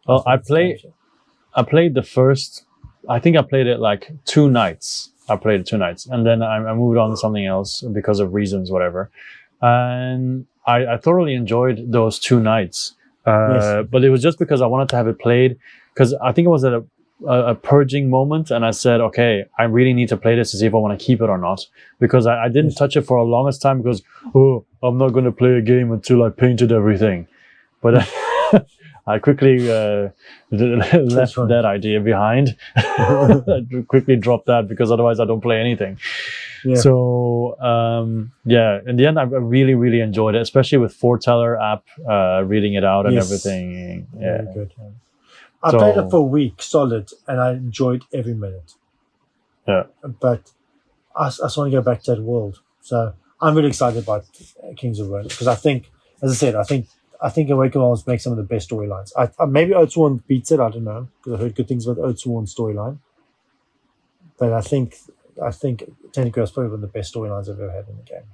Well, I played the first. I think I played it like 2 nights. I played it 2 nights, and then I moved on to something else because of reasons, whatever. And I thoroughly enjoyed those 2 nights. But it was just because I wanted to have it played, because I think it was at a purging moment, and I said, okay, I really need to play this to see if I want to keep it or not, because I didn't touch it for the longest time because, I'm not going to play a game until I painted everything. But I quickly left that idea behind. I quickly dropped that because otherwise I don't play anything. Yeah. So, in the end, I really, really enjoyed it, especially with Foreteller app, reading it out and everything. Yeah. Very good. I played it for a week solid, and I enjoyed every minute. Yeah. But I just want to go back to that world. So I'm really excited about Kings of Rome, because I think, as I said, I think Awakened Realms makes some of the best storylines. Maybe Oathsworn beats it. I don't know, because I heard good things about Oathsworn's storyline. But I think Tainted Grail is probably one of the best storylines I've ever had in the game.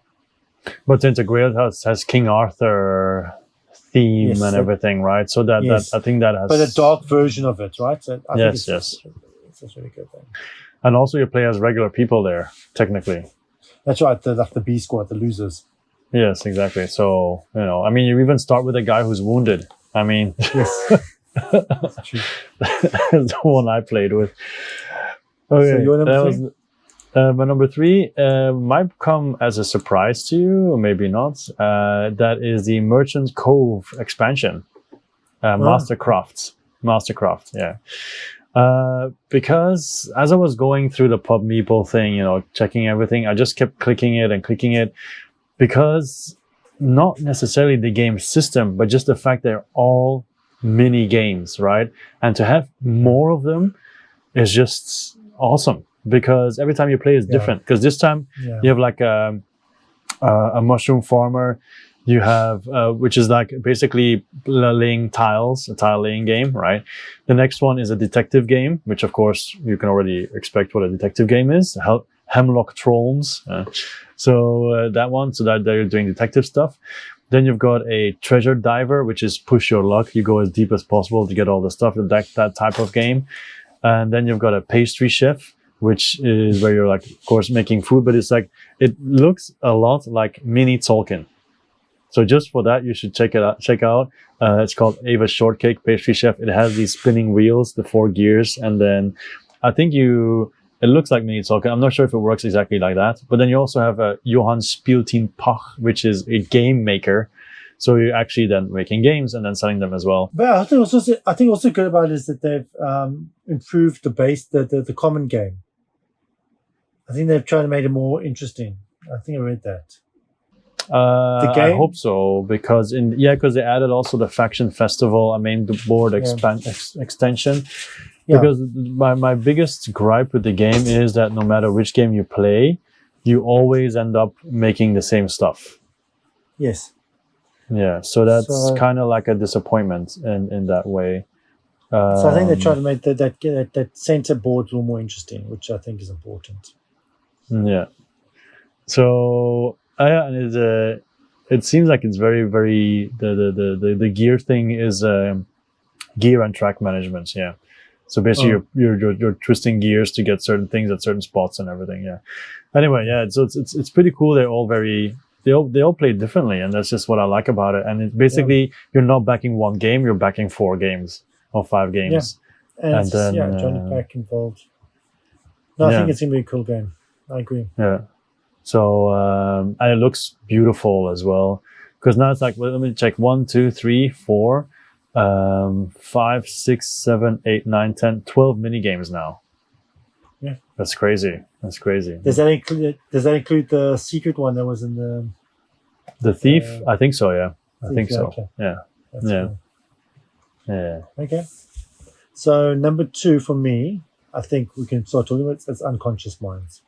But Tainted Grail has King Arthur theme and everything, right? So that I think that has. But a dark version of it, right? So I think yes. It's a really good thing. And also, you play as regular people there, technically. That's right. The B squad, the losers. Yes, exactly. So, you even start with a guy who's wounded. Yes. That's true. That's the one I played with. Okay, so your number 3? My number 3 might come as a surprise to you, or maybe not. That is the Merchant's Cove expansion. Mastercraft, yeah. Because as I was going through the Pub Meeple thing, checking everything, I just kept clicking it, because not necessarily the game system, but just the fact they're all mini games, right? And to have more of them is just awesome, because every time you play is different. Because this time you have like a mushroom farmer, you have which is like basically laying tiles, a tile laying game, right? The next one is a detective game, which of course you can already expect what a detective game is. Hemlock Trolls. That one, so that they're doing detective stuff. Then you've got a treasure diver, which is push your luck. You go as deep as possible to get all the stuff, that type of game. And then you've got a pastry chef, which is where you're like, of course, making food, but it's like, it looks a lot like mini Tolkien. So just for that, you should check out. It's called Ava's Shortcake Pastry Chef. It has these spinning wheels, the 4 gears, and then I think it looks like mini Tzolk'in. I'm not sure if it works exactly like that. But then you also have a Johann Spieltin Pach, which is a game maker. So you're actually then making games and then selling them as well. But I think also good about it is that they've improved the base, the common game. I think they've tried to make it more interesting. I think I read that. The game? I hope so, because they added also the Faction Festival, the board extension. Yeah. Because my biggest gripe with the game is that no matter which game you play, you always end up making the same stuff. Yes. Yeah, so that's kind of like a disappointment in that way. So I think they try to make that center board a little more interesting, which I think is important. Yeah. So and it seems like it's very, very the gear thing is gear and track management. Yeah. So basically, you're twisting gears to get certain things at certain spots and everything. Yeah. Anyway, yeah. So it's pretty cool. They're all very. They all play differently, and that's just what I like about it. And it's basically you're not backing one game; you're backing 4 games or 5 games. Yeah. And then Johnny Pack involved. No, I think it's gonna be a cool game. I agree. Yeah. So and it looks beautiful as well, because now it's like, let me check, 1, 2, 3, 4, 5, 6, 7, 8, 9, 10, 12 mini games now. Yeah, that's crazy. Does that include the secret one that was in the thief? I think so. Yeah, I think so. Okay. Yeah, that's cool. Yeah. Okay. So number 2 for me, I think we can start talking about it's Unconscious Minds.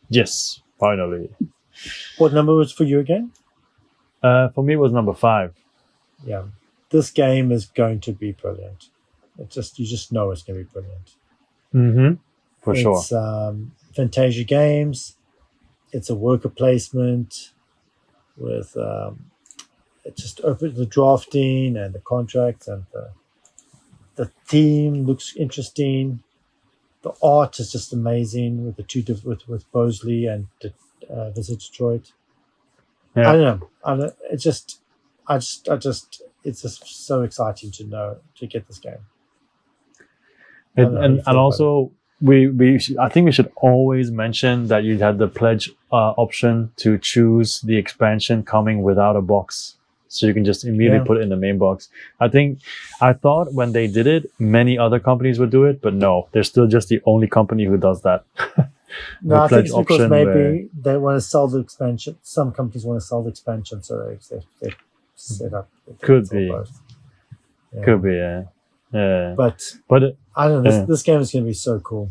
Yes, finally. What number was for you again? For me, it was number 5. Yeah, this game is going to be brilliant. You just know it's going to be brilliant. Mm-hmm. For sure. It's Fantasia Games. It's a worker placement with it just open the drafting and the contracts, and the theme looks interesting. The art is just amazing with the two with Bosley and Visit Detroit. Yeah. I don't know. It's just so exciting to get this game. And also I think we should always mention that you had the pledge option to choose the expansion coming without a box. So you can just immediately put it in the main box. I thought when they did it, many other companies would do it, but no, they're still just the only company who does that. No, I think it's because maybe they want to sell the expansion. Some companies want to sell the expansion, so they set up. Could be. Could be, yeah. Yeah. But I don't know. This game is going to be so cool.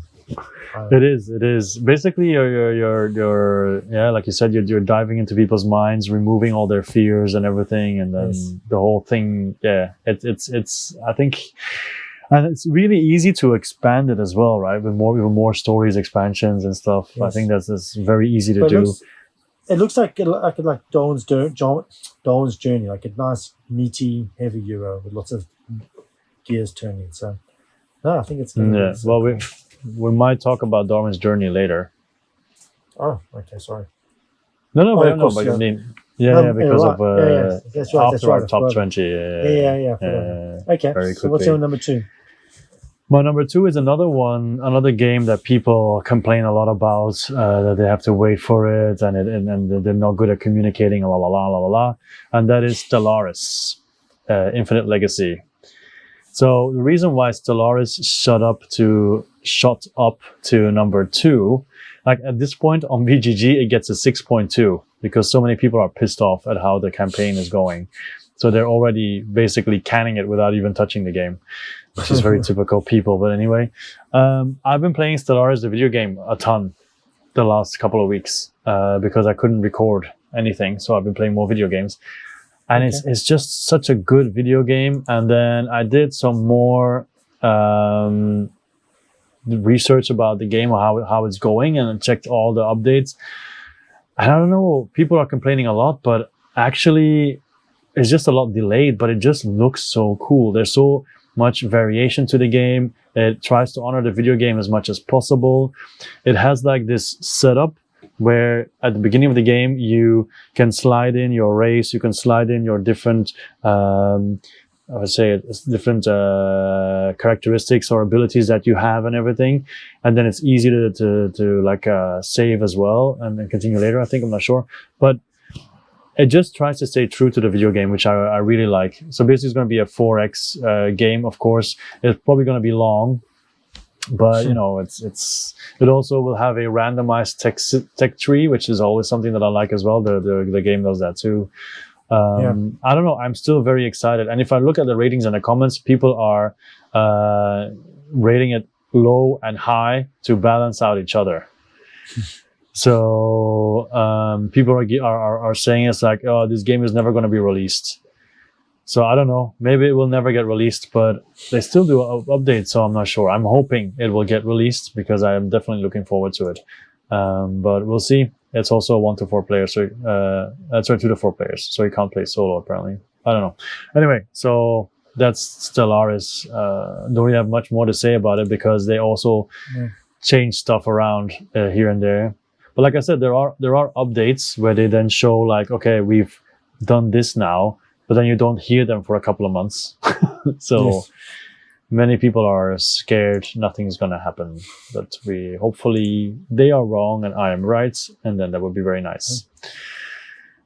It is. Basically, you're like you said, you're diving into people's minds, removing all their fears and everything, and then the whole thing. Yeah, it's. I think, and it's really easy to expand it as well, right? With more stories, expansions, and stuff. Yes. I think that's very easy to do. It looks like Dolan's Journey, like a nice, meaty, heavy Euro with lots of gears turning. So, no, I think it's going to be well, cool. We might talk about Darwin's Journey later. Oh, okay, sorry. No, but I mean, because of that's right, after our top 20. Yeah. Okay, so what's your number 2? My number 2 is another game that people complain a lot about, that they have to wait for it, and they're not good at communicating, and that is Stellaris, Infinite Legacy. So the reason why Stellaris shot up to number 2, like at this point on BGG, it gets a 6.2 because so many people are pissed off at how the campaign is going. So they're already basically canning it without even touching the game, which is very typical people. But anyway, I've been playing Stellaris, the video game, a ton the last couple of weeks because I couldn't record anything. So I've been playing more video games. And it's just such a good video game. And then I did some more research about the game or how it's going, and I checked all the updates. And I don't know, people are complaining a lot, but actually it's just a lot delayed, but it just looks so cool. There's so much variation to the game. It tries to honor the video game as much as possible. It has like this setup where at the beginning of the game you can slide in your race, you can slide in your different I would say it's different characteristics or abilities that you have and everything, and then it's easy to like save as well and then continue later. I think, I'm not sure, but it just tries to stay true to the video game, which I really like. So basically, it's going to be a 4X game. Of course, it's probably going to be long, but you know, it also will have a randomized tech tree, which is always something that I like as well. The game does that too. I don't know. I'm still very excited. And if I look at the ratings and the comments, people are rating it low and high to balance out each other. So people are saying it's like, oh, this game is never going to be released. So I don't know. Maybe it will never get released, but they still do updates. So I'm not sure. I'm hoping it will get released because I am definitely looking forward to it. But we'll see. It's also 1 to 4 players, so 2 to 4 players, so you can't play solo apparently. I don't know. Anyway, so that's Stellaris. Don't really have much more to say about it because they also change stuff around here and there. But like I said, there are updates where they then show like, okay, we've done this now, but then you don't hear them for a couple of months. So many people are scared nothing's going to happen, but hopefully they are wrong and I am right, and then that would be very nice.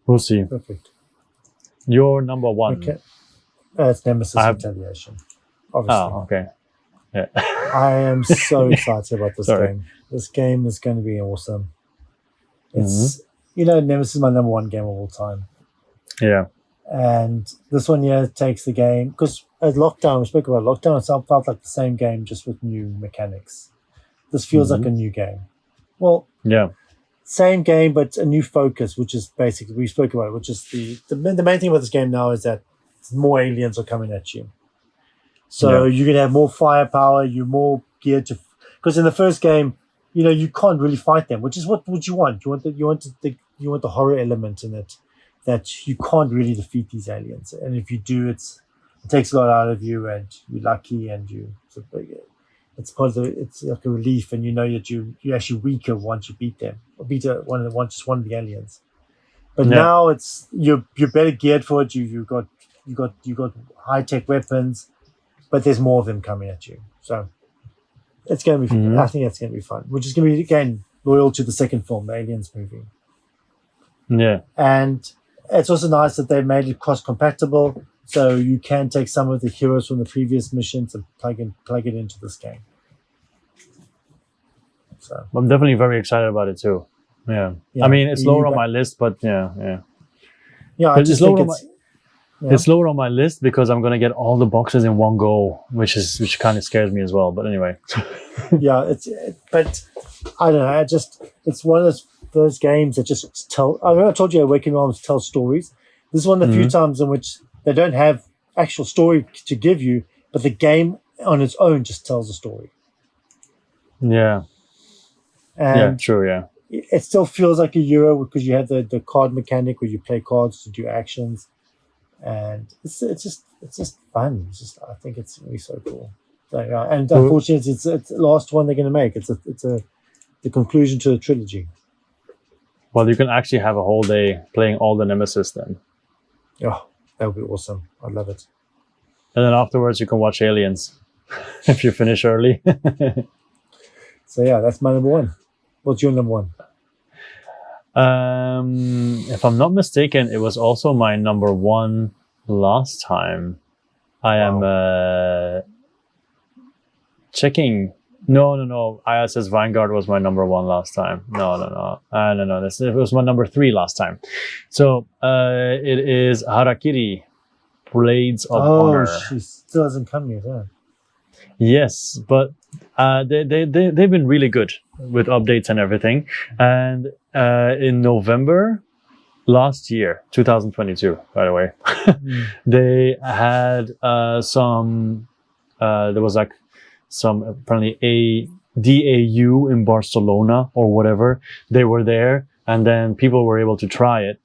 We'll see. Perfect. Your number 1. Okay. It's Nemesis Retaliation. Obviously. Oh, okay. Yeah. I am so excited about this game. This game is going to be awesome. It's Nemesis is my number 1 game of all time. Yeah. And this one here takes the game, because at Lockdown, we spoke about Lockdown, it felt like the same game just with new mechanics. This feels like a new game. Well, same game, but a new focus, which is basically, we spoke about it, which is the main thing about this game now is that more aliens are coming at you. So you can have more firepower, you're more geared to, because in the first game, you can't really fight them, which is what you want. You want the horror element in it, that you can't really defeat these aliens, and if you do, it takes a lot out of you, and you're lucky, and it's part of it's like a relief, and that you're actually weaker once you beat them, or beat one of the aliens. But now you're better geared for it. You got high tech weapons, but there's more of them coming at you. So it's going to be. I think it's going to be fun. Which is going to be again loyal to the second film, the Aliens movie. Yeah, and it's also nice that they've made it cross-compatible, so you can take some of the heroes from the previous missions and plug it into this game. So I'm definitely very excited about it too. Yeah. I mean, it's lower on my list, but yeah. I just think it's lower on my list because I'm gonna get all the boxes in one go, which kind of scares me as well. But anyway, but I don't know. It's one of those games that just tell. I told you Awakening Realms tell stories. This is one of the few times in which they don't have actual story to give you, but the game on its own just tells a story. Yeah. And true. Yeah. It still feels like a Euro because you have the card mechanic where you play cards to do actions, and it's just fun. I think it's really so cool. So, and unfortunately, it's the last one they're going to make. It's the conclusion to the trilogy. Well, you can actually have a whole day playing all the Nemesis then. Oh, that would be awesome. I'd love it. And then afterwards, you can watch Aliens if you finish early. So that's my number 1. What's your number 1? If I'm not mistaken, it was also my number 1 last time. I am checking. No. ISS Vanguard was my number 1 last time. No. It was my number 3 last time. So it is Harakiri, Blades of Honor. Oh, she still hasn't come yet, huh? Yes, but they've been really good with updates and everything. And in November last year, 2022, by the way, they had some. There was like some apparently a DAU in Barcelona or whatever. They were there, and then people were able to try it.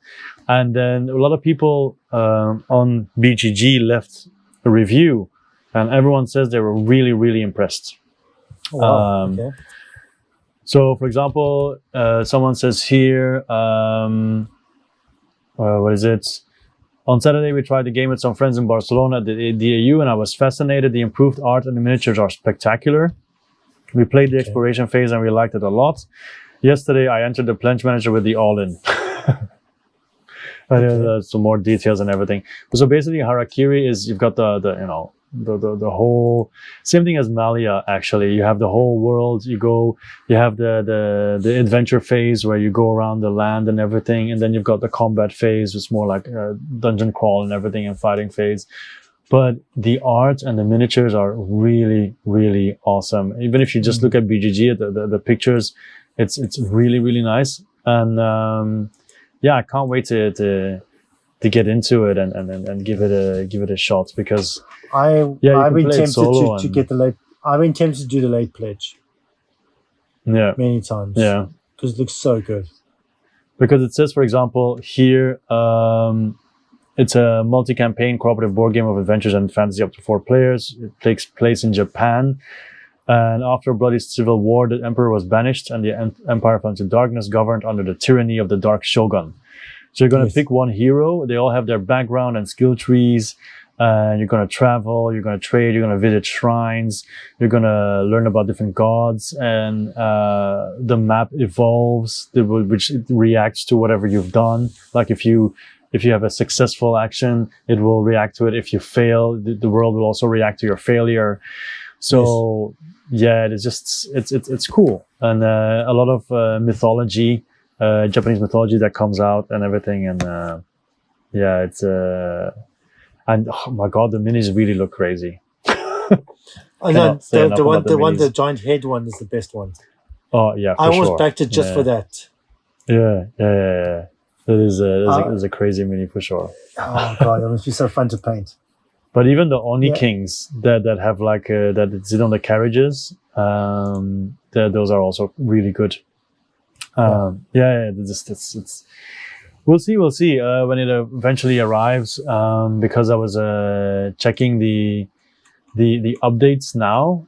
And then a lot of people on BGG left a review, and everyone says they were really, really impressed. Wow. Okay. So, for example, someone says here, what is it? On Saturday, we tried the game with some friends in Barcelona at the DAU, and I was fascinated. The improved art and the miniatures are spectacular. We played the exploration phase, and we liked it a lot. Yesterday, I entered the pledge manager with the all-in. Some more details and everything. So basically, Harakiri is you've got the whole same thing as Malia. Actually, you have the whole world. You have the adventure phase where you go around the land and everything, and then you've got the combat phase. It's more like dungeon crawl and everything, and fighting phase. But the art and the miniatures are really, really awesome. Even if you just look at BGG, the pictures, it's really, really nice. And I can't wait to get into it and give it a shot, because I've been tempted to get the late. I've been tempted to do the late pledge. Yeah, many times. Yeah, because it looks so good. Because it says, for example, here it's a multi-campaign cooperative board game of adventures and fantasy up to 4 players. It takes place in Japan. And after a bloody civil war, the emperor was banished and the empire fell into darkness, governed under the tyranny of the dark shogun. So you're going to pick one hero. They all have their background and skill trees. You're going to travel, you're going to trade, you're going to visit shrines, you're going to learn about different gods, and the map evolves, which reacts to whatever you've done. Like if you have a successful action, it will react to it. If you fail, the world will also react to your failure. So it's cool. And a lot of mythology, Japanese mythology that comes out and everything. And it's and oh my god, the minis really look crazy. I know the giant head one is the best one. Oh yeah, I almost backed it just for that. Yeah. It is a crazy mini for sure. Oh god, that must be so fun to paint. But even the Oni Kings that have like that sit on the carriages, those are also really good. It's We'll see when it eventually arrives. Because I was checking the updates now,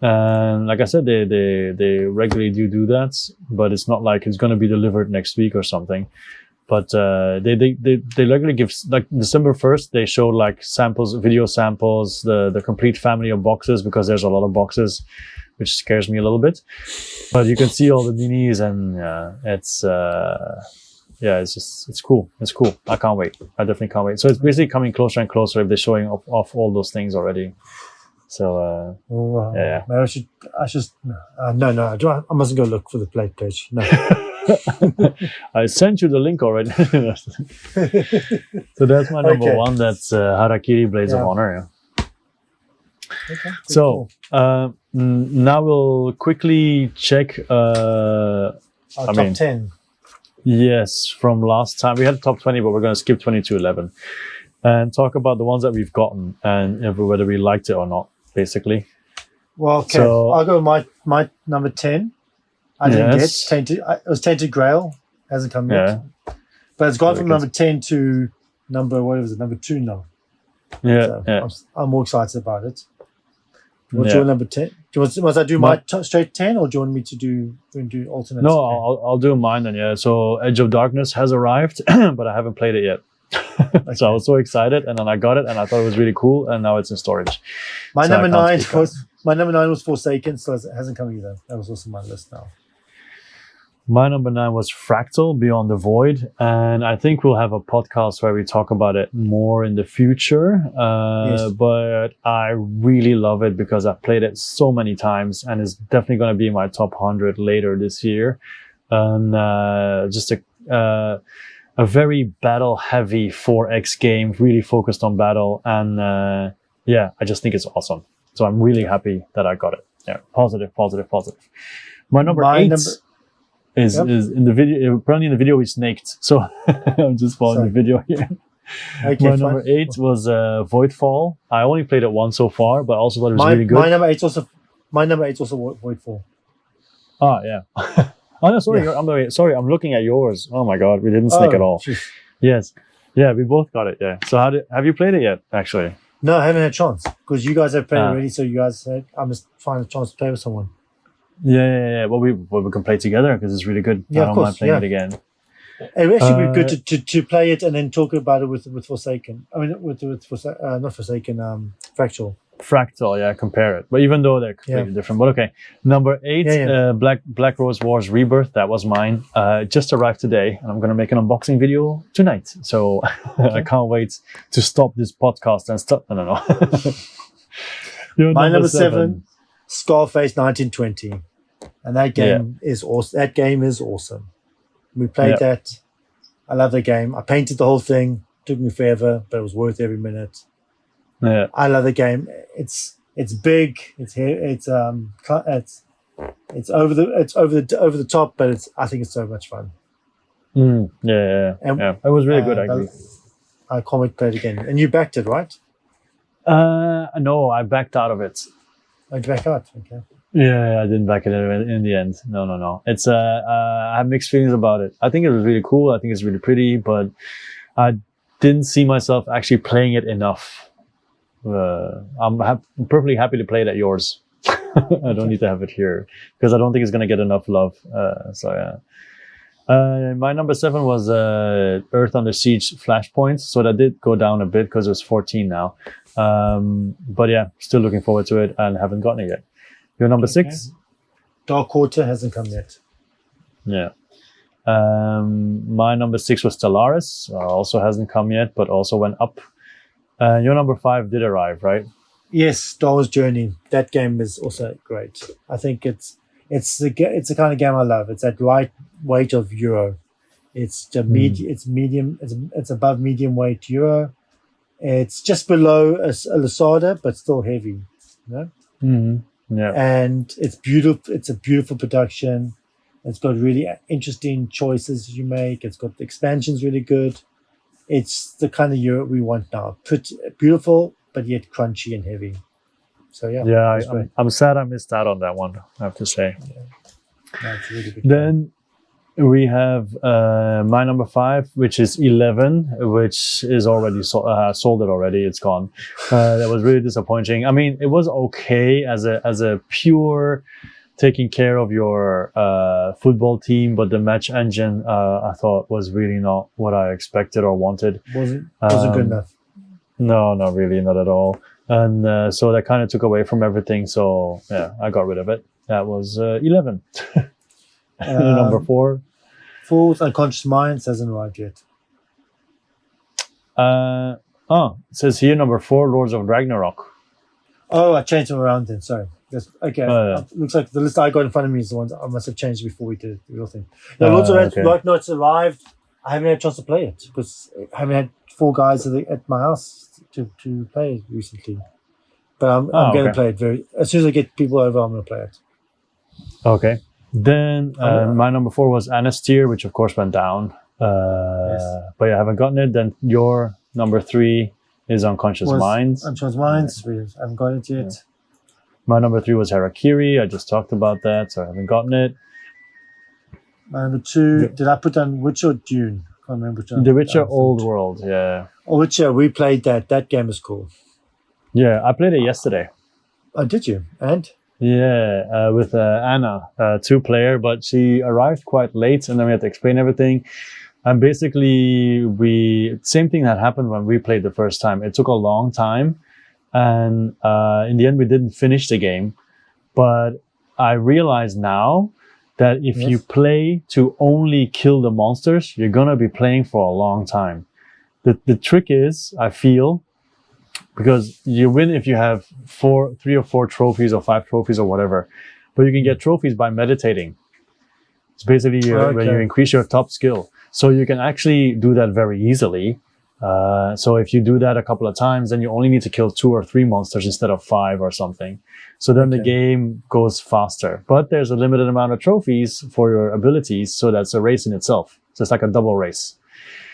and like I said, they regularly do that, but it's not like it's going to be delivered next week or something. But they regularly give, like December 1st, they show like samples, video samples, the complete family of boxes, because there's a lot of boxes, which scares me a little bit. But you can see all the minis, and it's cool. It's cool. I can't wait. I definitely can't wait. So it's basically coming closer and closer if they're showing off all those things already. So maybe I should. No. I mustn't go look for the plate page. No. I sent you the link already. So that's my number one. That's Harakiri Blades of Honor. Okay, so now we'll quickly check. Our top 10. Yes, from last time we had top 20, but we're going to skip 20 to 11 and talk about the ones that we've gotten and whether we liked it or not, basically. Well, okay. So, I'll go with my number 10. I didn't get Tainted. It was Tainted Grail. Hasn't come yet, but it's gone from number 10 to number 2 now. I'm more excited about it. What's your number 10? Must I do my straight 10, or do you want me to do alternate? No, I'll do mine then. Yeah. So Edge of Darkness has arrived, but I haven't played it yet. So I was so excited, and then I got it, and I thought it was really cool, and now it's in storage. My number 9 was Forsaken, so it hasn't come either. That was also on my list now. My number 9 was Fractal Beyond the Void, and I think we'll have a podcast where we talk about it more in the future. But I really love it because I've played it so many times, and it's definitely going to be in my top 100 later this year. And just a very battle-heavy 4X game, really focused on battle, and I just think it's awesome. So I'm really happy that I got it. Yeah, positive. My number 8. Is in the video. Apparently in the video we snaked, so I'm just following the video here. Okay, my number 8 was Voidfall. I only played it once so far, but I also thought it was really good. My number 8 also Voidfall. Oh yeah. Oh no, sorry. Sorry, I'm looking at yours. Oh my god, we didn't snake at all. Geez. Yes, yeah, we both got it. Yeah. So have you played it yet? Actually, no, I haven't had a chance because you guys have played already. So you guys said I must find a chance to play with someone. Yeah. Well, we can play together because it's really good. Yeah, I don't mind playing it again. It would actually be good to play it and then talk about it with Forsaken. I mean, with not Forsaken, Fractal. Fractal, yeah, compare it. But even though they're completely different. But okay, number 8, Black Rose Wars Rebirth. That was mine. Just arrived today, and I'm gonna make an unboxing video tonight. So I can't wait to stop this podcast and stop. I don't know. My number 7, Scarface 1920, and that game is awesome. That game is awesome. We played that. I love the game. I painted the whole thing. Took me forever, but it was worth every minute. Yeah, I love the game. It's big. It's over the top, but I think it's so much fun. Yeah. It was really good, actually. I can't wait to play it again. And you backed it, right? No, I backed out of it. Oh, you backed out? Okay. Yeah, I didn't back it in the end. No. It's I have mixed feelings about it. I think it was really cool. I think it's really pretty, but I didn't see myself actually playing it enough. I'm perfectly happy to play it at yours. I don't need to have it here because I don't think it's gonna get enough love. My number 7 was Earth Under Siege Flashpoints. So that did go down a bit because it was 14 now. But yeah, still looking forward to it and haven't gotten it yet. Your number 6? Dark Quarter hasn't come yet. Yeah. My number 6 was Stellaris. Also hasn't come yet, but also went up. Your number 5 did arrive, right? Yes, Star Wars Journey. That game is also great. I think it's the kind of game I love. It's that right weight of Euro. It's it's medium. It's above medium weight Euro. It's just below a Lasada, but still heavy. You know. Mm-hmm. Yeah. And it's beautiful. It's a beautiful production. It's got really interesting choices you make. It's got the expansions really good. It's the kind of Euro we want now. Beautiful, but yet crunchy and heavy. So I'm sad I missed out on that one, I have to say. That's really good. Then we have my number 5, which is 11, which is already sold it already. It's gone. That was really disappointing. I mean, it was okay as a pure taking care of your football team, but the match engine I thought was really not what I expected or wanted. Wasn't good enough. No, not really, not at all. And so that kind of took away from everything. So yeah, I got rid of it. That was 11. Number 4. Fourth, Unconscious Minds hasn't arrived yet. It says here number 4, Lords of Ragnarok. Oh, I changed them around then. Sorry. Okay. Looks like the list I got in front of me is the ones I must have changed before we did the real thing. No, Lords of Ragnarok, no, it's arrived. I haven't had a chance to play it because I haven't had 4 guys at my house to play it recently. But I'm going to play it as soon as I get people over, I'm going to play it. Okay. Then my number 4 was Anastyr, which of course went down. But I haven't gotten it. Then your number 3 is Unconscious Minds. Unconscious Minds, we haven't got it yet. Yeah. My number 3 was Harakiri. I just talked about that, so I haven't gotten it. My number 2, did I put down Witcher or Dune? I can't remember which one. The Witcher Old World, yeah. Oh, Witcher, we played that. That game is cool. Yeah, I played it yesterday. Oh, did you? And? Yeah, with Anna, 2-player, but she arrived quite late, and then we had to explain everything. And basically, same thing that happened when we played the first time. It took a long time, and in the end, we didn't finish the game. But I realize now that if you play to only kill the monsters, you're gonna be playing for a long time. The trick is, I feel, because you win if you have 3 or 4 trophies or 5 trophies or whatever, but you can get trophies by meditating. It's basically when you increase your top skill. So you can actually do that very easily. So if you do that a couple of times, then you only need to kill 2 or 3 monsters instead of 5 or something. So then the game goes faster. But there's a limited amount of trophies for your abilities, so that's a race in itself. So it's like a double race.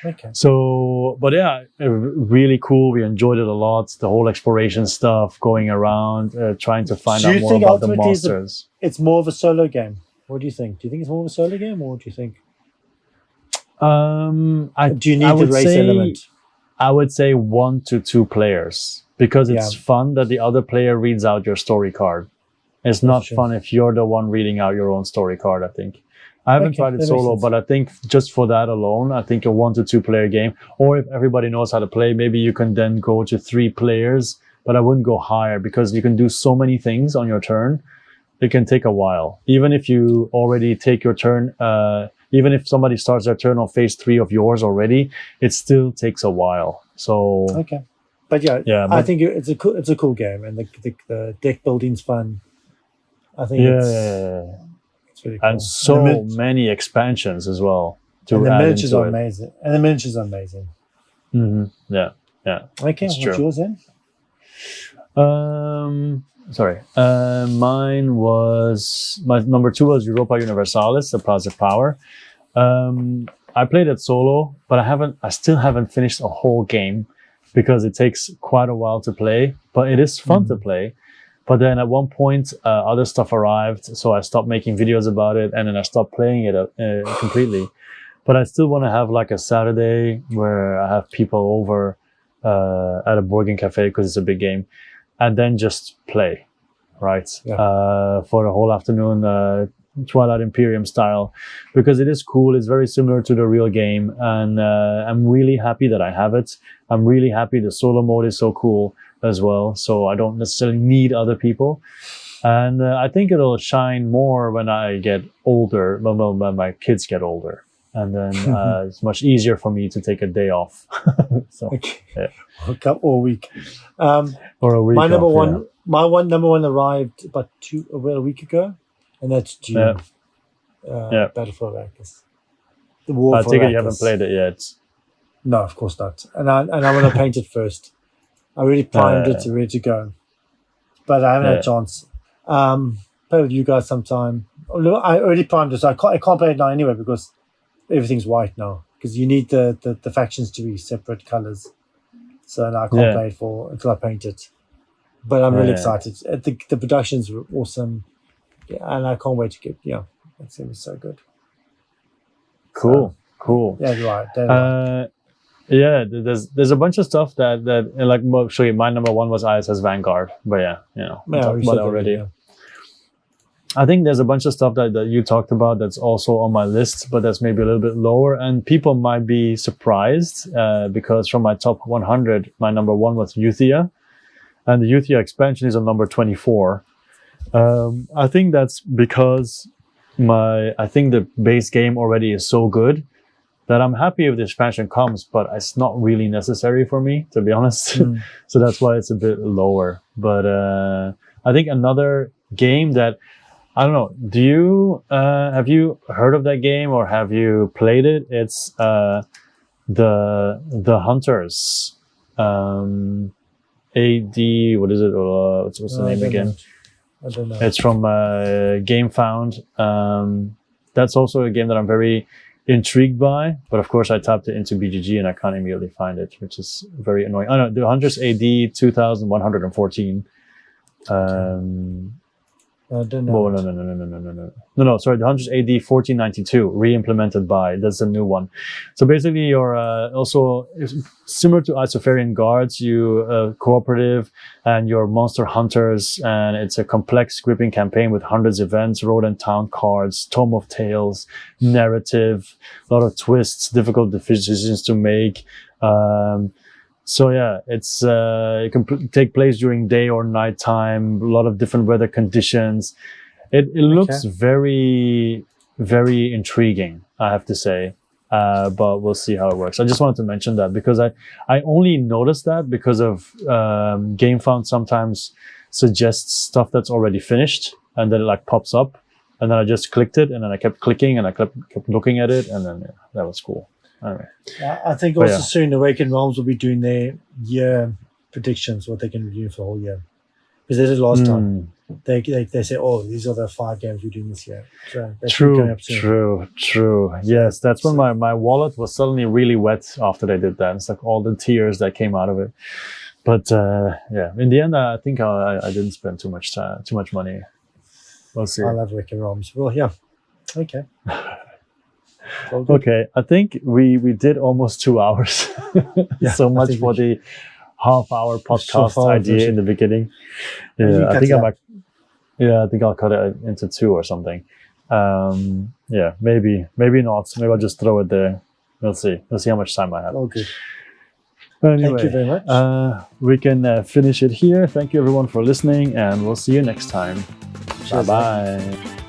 Okay. So, but yeah, really cool. We enjoyed it a lot. The whole exploration stuff, going around, trying to find out more about the monsters. It's more of a solo game. What do you think? Do you think it's more of a solo game, or do you think? Do you need the race element? I would say 1 to 2 players, because it's fun that the other player reads out your story card It's not fun if you're the one reading out your own story card, I think. I haven't tried it solo, but I think just for that alone, I think a 1 to 2 player game, or if everybody knows how to play, maybe you can then go to 3 players, but I wouldn't go higher because you can do so many things on your turn. It can take a while. Even if you already take your turn, even if somebody starts their turn on phase 3 of yours already, it still takes a while. So but I think it's a cool game, and the deck building's fun. I think it's really cool. And so many expansions as well. And the miniatures are amazing. Mm-hmm. Yeah. Okay, what's yours then? Mine was, my number 2 was Europa Universalis, the Plaza Power. I played it solo, but I still haven't finished a whole game because it takes quite a while to play, but it is fun to play. But then at one point, other stuff arrived, so I stopped making videos about it, and then I stopped playing it completely. But I still want to have like a Saturday where I have people over at a board game cafe because it's a big game, and then just play, right? For the whole afternoon, Twilight Imperium style, because it is cool. It's very similar to the real game, and I'm really happy that I have it. I'm really happy the solo mode is so cool as well, so I don't necessarily need other people. And I think it'll shine more when I get older, when my kids get older, and then it's much easier for me to take a day off. Or a week. Or a week. My number one arrived about a week ago, and that's Dune. Battle for Arrakis. The War for Arrakis. I think you haven't played it yet. No, of course not. And I want to paint it first. I really primed it, ready to go, but I haven't had a chance. Play with you guys sometime. I already primed it, so I can't play it now anyway because everything's white now. Because you need the factions to be separate colors. So now I can't play it until I paint it. But I'm really excited. The production's awesome, and I can't wait to get. It's gonna be so good. Cool. Yeah, right. There's a bunch of stuff that like actually my number 1 was ISS Vanguard, but we talked about it already. I think there's a bunch of stuff that you talked about that's also on my list, but that's maybe a little bit lower, and people might be surprised because from my top 100, my number 1 was Euthia, and the Euthia expansion is on number 24. I think that's because I think the base game already is so good that I'm happy if the expansion comes, but it's not really necessary for me, to be honest. So that's why it's a bit lower. But I think another game that, I don't know, have you heard of that game or have you played it? It's the Hunters. AD, what is it? What's the name again? I don't know. It's from GameFound. That's also a game that I'm very intrigued by, but of course I tapped it into BGG and I can't immediately find it, which is very annoying. Oh no, the Hunters AD 2114. I don't know. No. Sorry, the Hunters AD 1492, re-implemented by. That's a new one. So basically, you're also similar to Isofarian Guards. You cooperative, and you're monster hunters, and it's a complex gripping campaign with hundreds of events, road and town cards, tome of tales, narrative, a lot of twists, difficult decisions to make. So it's it can take place during day or night time, a lot of different weather conditions. It looks very, very intriguing, I have to say. But we'll see how it works. I just wanted to mention that because I only noticed that because of GameFound sometimes suggests stuff that's already finished and then it like pops up, and then I just clicked it and then I kept clicking and I kept looking at it, and then that was cool. Anyway. I think also soon Awakened Realms will be doing their year predictions, what they can review for the whole year. Because they did last time. They say, these are the 5 games we're doing this year. So True. Yes, that's when my wallet was suddenly really wet after they did that. It's like all the tears that came out of it. But in the end, I think I didn't spend too much money. We'll see. I love Awakened Realms. Well, yeah. Okay. Okay, I think we did almost 2 hours. So much for the half-hour podcast idea in the beginning. Yeah, I think I might. Yeah, I think I'll cut it into 2 or something. Yeah, maybe not. Maybe I'll just throw it there. We'll see. We'll see how much time I have. Okay. But anyway, thank you very much. We can finish it here. Thank you everyone for listening, and we'll see you next time. Bye bye.